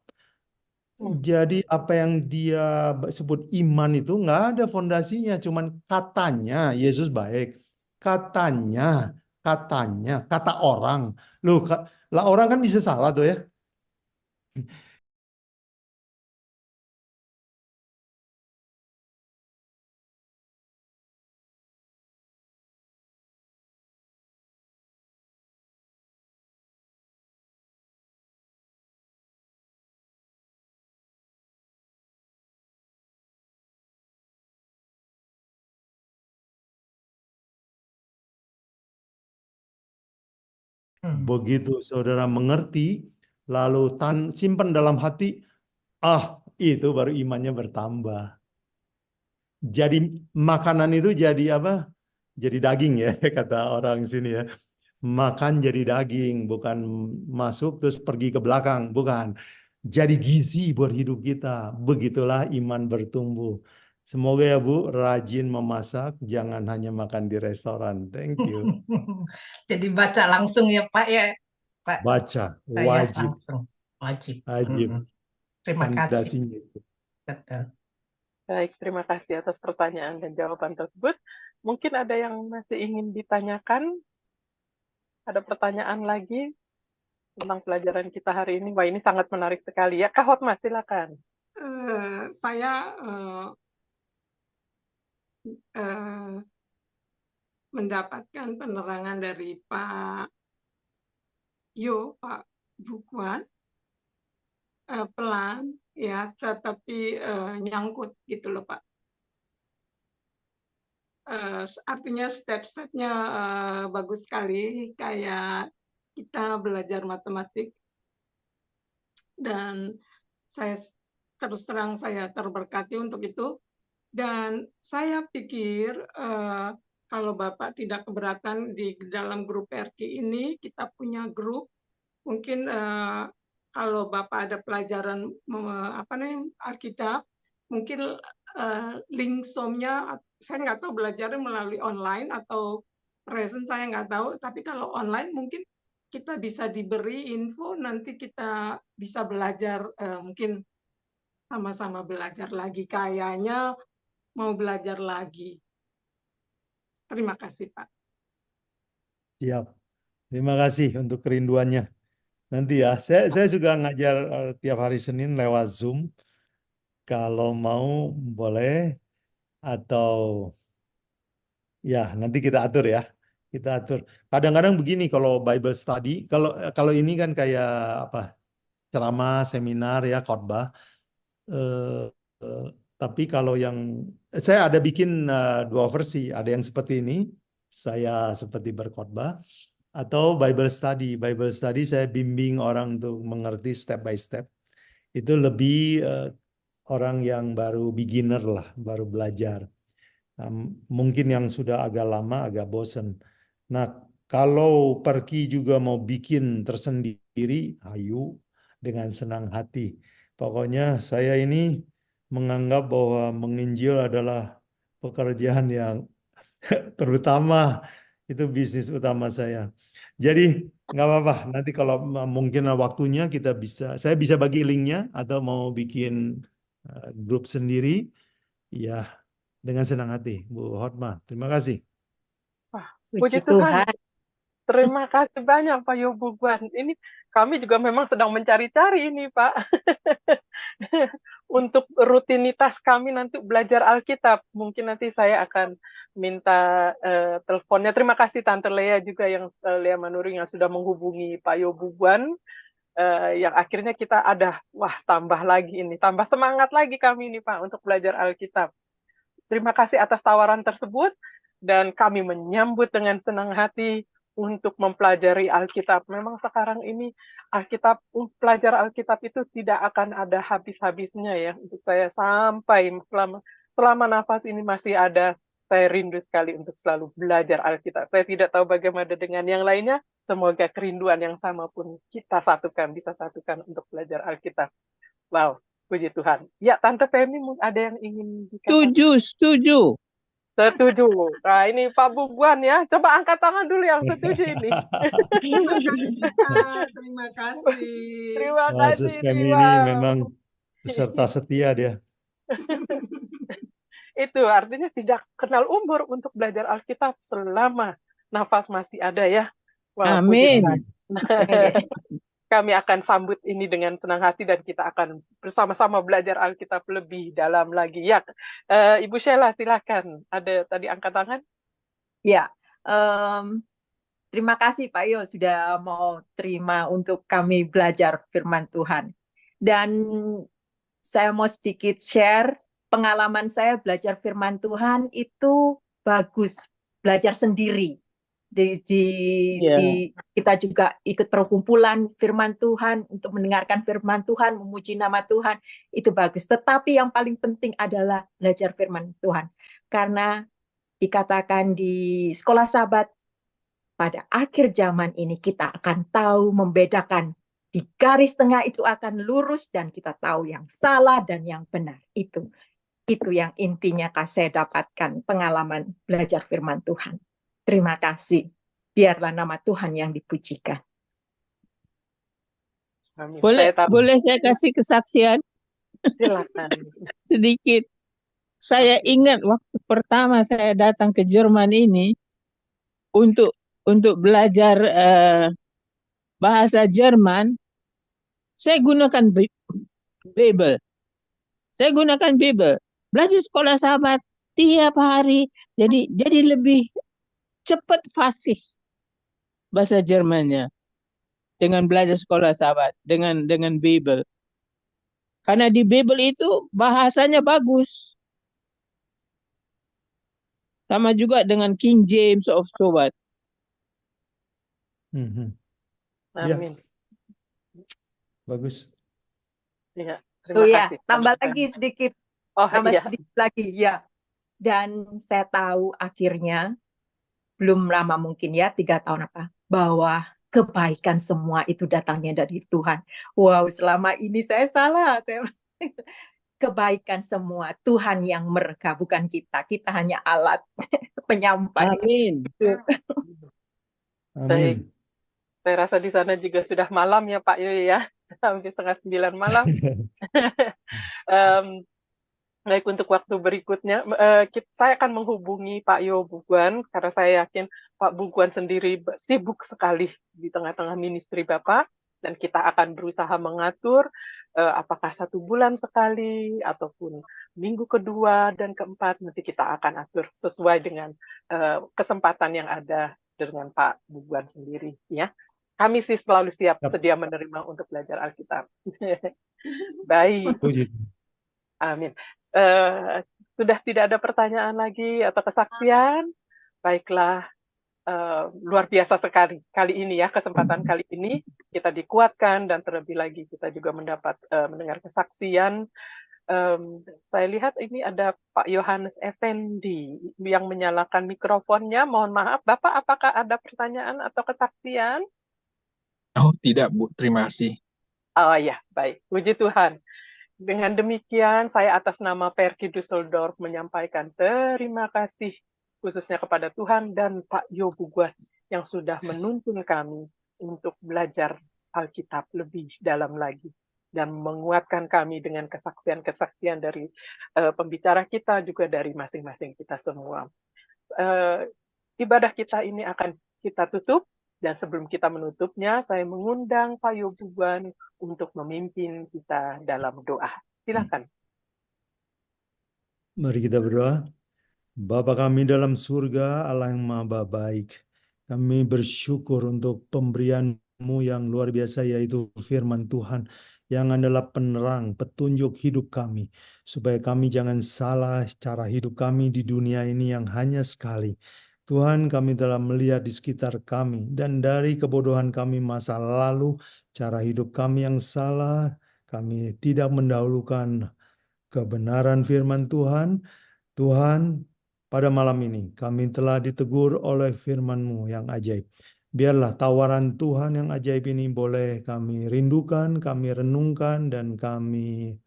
Jadi apa yang dia sebut iman itu nggak ada fondasinya, cuman katanya Yesus baik. Katanya, kata orang. Loh, lah orang kan bisa salah tuh ya. Begitu saudara mengerti, lalu simpan dalam hati, itu baru imannya bertambah. Jadi makanan itu jadi apa? Jadi daging ya, kata orang sini ya. Makan jadi daging, bukan masuk terus pergi ke belakang, bukan. Jadi gizi buat hidup kita. Begitulah iman bertumbuh. Semoga ya Bu, rajin memasak, jangan hanya makan di restoran. Thank you. Jadi baca langsung ya Pak ya, Pak. Baca, Saya wajib. langsung wajib. Wajib. Terima kasih. Fondasinya itu. Betul. Baik, terima kasih atas pertanyaan dan jawaban tersebut. Mungkin ada yang masih ingin ditanyakan? Ada pertanyaan lagi tentang pelajaran kita hari ini? Wah, ini sangat menarik sekali ya. Kak Hotma, silakan. Saya mendapatkan penerangan dari Pak Bukuan, pelan ya, tetapi nyangkut gitu loh Pak. Artinya step-stepnya bagus sekali, kayak kita belajar matematik, dan saya terus terang saya terberkati untuk itu. Dan saya pikir kalau Bapak tidak keberatan di dalam grup RQ ini, kita punya grup, mungkin kalau Bapak ada pelajaran Alkitab, mungkin link Zoom-nya, saya nggak tahu belajarnya melalui online atau present, saya nggak tahu, tapi kalau online mungkin kita bisa diberi info, nanti kita bisa belajar, mungkin sama-sama belajar lagi, kayaknya mau belajar lagi. Terima kasih Pak. Siap. Terima kasih untuk kerinduannya. Nanti ya, saya juga ngajar tiap hari Senin lewat Zoom. Kalau mau boleh, atau ya nanti kita atur ya. Kita atur. Kadang-kadang begini kalau Bible study, kalau ini kan kayak apa? Ceramah, seminar ya, khotbah. Tapi kalau yang saya ada bikin dua versi, ada yang seperti ini, saya seperti berkhotbah, atau Bible study. Bible study saya bimbing orang untuk mengerti step by step. Itu lebih orang yang baru beginner lah, baru belajar. Mungkin yang sudah agak lama, agak bosen. Nah, kalau pergi juga mau bikin tersendiri, ayo dengan senang hati. Pokoknya saya ini menganggap bahwa menginjil adalah pekerjaan yang terutama, itu bisnis utama saya. Jadi nggak apa-apa, nanti kalau mungkin waktunya saya bisa bagi linknya atau mau bikin grup sendiri, ya dengan senang hati, Bu Hotma. Terima kasih. Wah, puji Tuhan. Terima kasih banyak Pak Yobuguan. Ini kami juga memang sedang mencari-cari ini Pak. Untuk rutinitas kami nanti belajar Alkitab. Mungkin nanti saya akan minta teleponnya. Terima kasih Tante Lea juga, yang Lea Manuri yang sudah menghubungi Pak Yobuguan. Yang akhirnya kita tambah lagi ini. Tambah semangat lagi kami ini Pak untuk belajar Alkitab. Terima kasih atas tawaran tersebut, dan kami menyambut dengan senang hati untuk mempelajari Alkitab. Memang sekarang ini pelajar Alkitab itu tidak akan ada habis-habisnya ya. Untuk saya sampai selama nafas ini masih ada, saya rindu sekali untuk selalu belajar Alkitab. Saya tidak tahu bagaimana dengan yang lainnya, semoga kerinduan yang sama pun bisa satukan untuk belajar Alkitab. Wow. Puji Tuhan. Ya, Tante Femi ada yang ingin dikatakan? Setuju. Nah, ini Pak Buguan ya. Coba angkat tangan dulu yang setuju ini. Terima kasih. Terima kasih. Femi ini memang peserta setia dia. Itu artinya tidak kenal umur untuk belajar Alkitab selama nafas masih ada ya. Wow, amin. Kami akan sambut ini dengan senang hati, dan kita akan bersama-sama belajar Alkitab lebih dalam lagi. Ya, Ibu Sheila silakan. Ada tadi angkat tangan? Ya, terima kasih Pak Yo sudah mau terima untuk kami belajar firman Tuhan. Dan saya mau sedikit share pengalaman saya belajar firman Tuhan itu bagus, belajar sendiri. Iya. Kita juga ikut perkumpulan firman Tuhan untuk mendengarkan firman Tuhan, memuji nama Tuhan, itu bagus. Tetapi yang paling penting adalah belajar firman Tuhan. Karena dikatakan di sekolah Sabat, pada akhir zaman ini kita akan tahu membedakan, di garis tengah itu akan lurus dan kita tahu yang salah dan yang benar. Itu yang intinya saya dapatkan pengalaman belajar firman Tuhan. Terima kasih. Biarlah nama Tuhan yang dipujikan. Amin. Boleh saya kasih kesaksian Silakan. sedikit. Saya ingat waktu pertama saya datang ke Jerman ini untuk belajar bahasa Jerman, saya gunakan Bible. Belajar sekolah Sabat tiap hari. Jadi lebih cepat fasih bahasa Jermannya dengan belajar sekolah Sabat dengan Bible. Karena di Bible itu bahasanya bagus. Sama juga dengan King James of Sobat. Ya, Amin. bagus. Ya, Oh terima ya, kasih. tambah lagi sedikit. Oh Tambah iya. sedikit lagi, ya. Dan saya tahu akhirnya, belum lama mungkin ya, 3 tahun bahwa kebaikan semua itu datangnya dari Tuhan. Wow, selama ini saya salah. Kebaikan semua Tuhan yang mereka, bukan kita. Kita hanya alat penyampai. Amin. Baik. Amin. Saya rasa di sana juga sudah malam ya Pak Yo ya. Sampai 8:30 malam. Baik, untuk waktu berikutnya, saya akan menghubungi Pak Yo Buguan, karena saya yakin Pak Buguan sendiri sibuk sekali di tengah-tengah ministry Bapak, dan kita akan berusaha mengatur apakah 1 bulan sekali, ataupun minggu kedua dan keempat, nanti kita akan atur sesuai dengan kesempatan yang ada dengan Pak Buguan sendiri. Ya, kami sih selalu siap sedia menerima untuk belajar Alkitab. Baik. Puji. Amin. Sudah tidak ada pertanyaan lagi atau kesaksian? Baiklah, luar biasa sekali kali ini ya, kesempatan kali ini kita dikuatkan, dan terlebih lagi kita juga mendapat mendengar kesaksian. Saya lihat ini ada Pak Yohanes Effendi yang menyalakan mikrofonnya. Mohon maaf, Bapak, apakah ada pertanyaan atau kesaksian? Oh, tidak, Bu. Terima kasih. Oh ya, baik. Puji Tuhan. Dengan demikian, saya atas nama Perki Düsseldorf menyampaikan terima kasih khususnya kepada Tuhan dan Pak Yo Buguan yang sudah menuntun kami untuk belajar Alkitab lebih dalam lagi dan menguatkan kami dengan kesaksian-kesaksian dari pembicara kita, juga dari masing-masing kita semua. Ibadah kita ini akan kita tutup. Dan sebelum kita menutupnya, saya mengundang Pak Yo Buguan untuk memimpin kita dalam doa. Silakan. Mari kita berdoa. Bapa kami dalam surga, Allah yang Maha Baik, kami bersyukur untuk pemberian-Mu yang luar biasa, yaitu firman Tuhan, yang adalah penerang, petunjuk hidup kami, supaya kami jangan salah cara hidup kami di dunia ini yang hanya sekali. Tuhan, kami telah melihat di sekitar kami, dan dari kebodohan kami masa lalu, cara hidup kami yang salah, kami tidak mendahulukan kebenaran firman Tuhan. Tuhan, pada malam ini kami telah ditegur oleh firman-Mu yang ajaib. Biarlah tawaran Tuhan yang ajaib ini boleh kami rindukan, kami renungkan, dan kami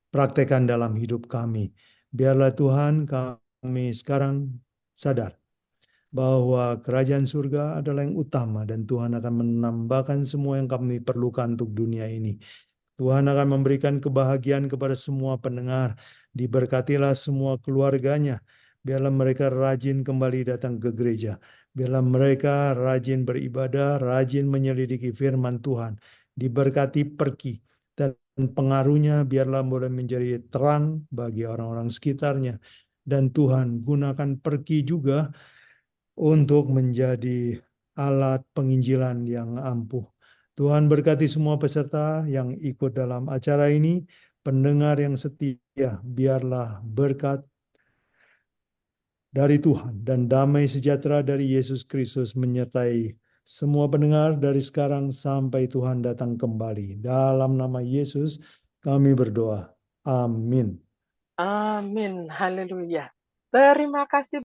praktekkan dalam hidup kami. Biarlah Tuhan, kami sekarang sadar bahwa kerajaan surga adalah yang utama, dan Tuhan akan menambahkan semua yang kami perlukan untuk dunia ini. Tuhan akan memberikan kebahagiaan kepada semua pendengar. Diberkatilah semua keluarganya. Biarlah mereka rajin kembali datang ke gereja. Biarlah mereka rajin beribadah, rajin menyelidiki firman Tuhan. Diberkati Perki, dan pengaruhnya biarlah boleh menjadi terang bagi orang-orang sekitarnya. Dan Tuhan, gunakan Perki juga untuk menjadi alat penginjilan yang ampuh. Tuhan berkati semua peserta yang ikut dalam acara ini, pendengar yang setia, biarlah berkat dari Tuhan dan damai sejahtera dari Yesus Kristus menyertai semua pendengar dari sekarang sampai Tuhan datang kembali. Dalam nama Yesus kami berdoa. Amin. Amin. Haleluya. Terima kasih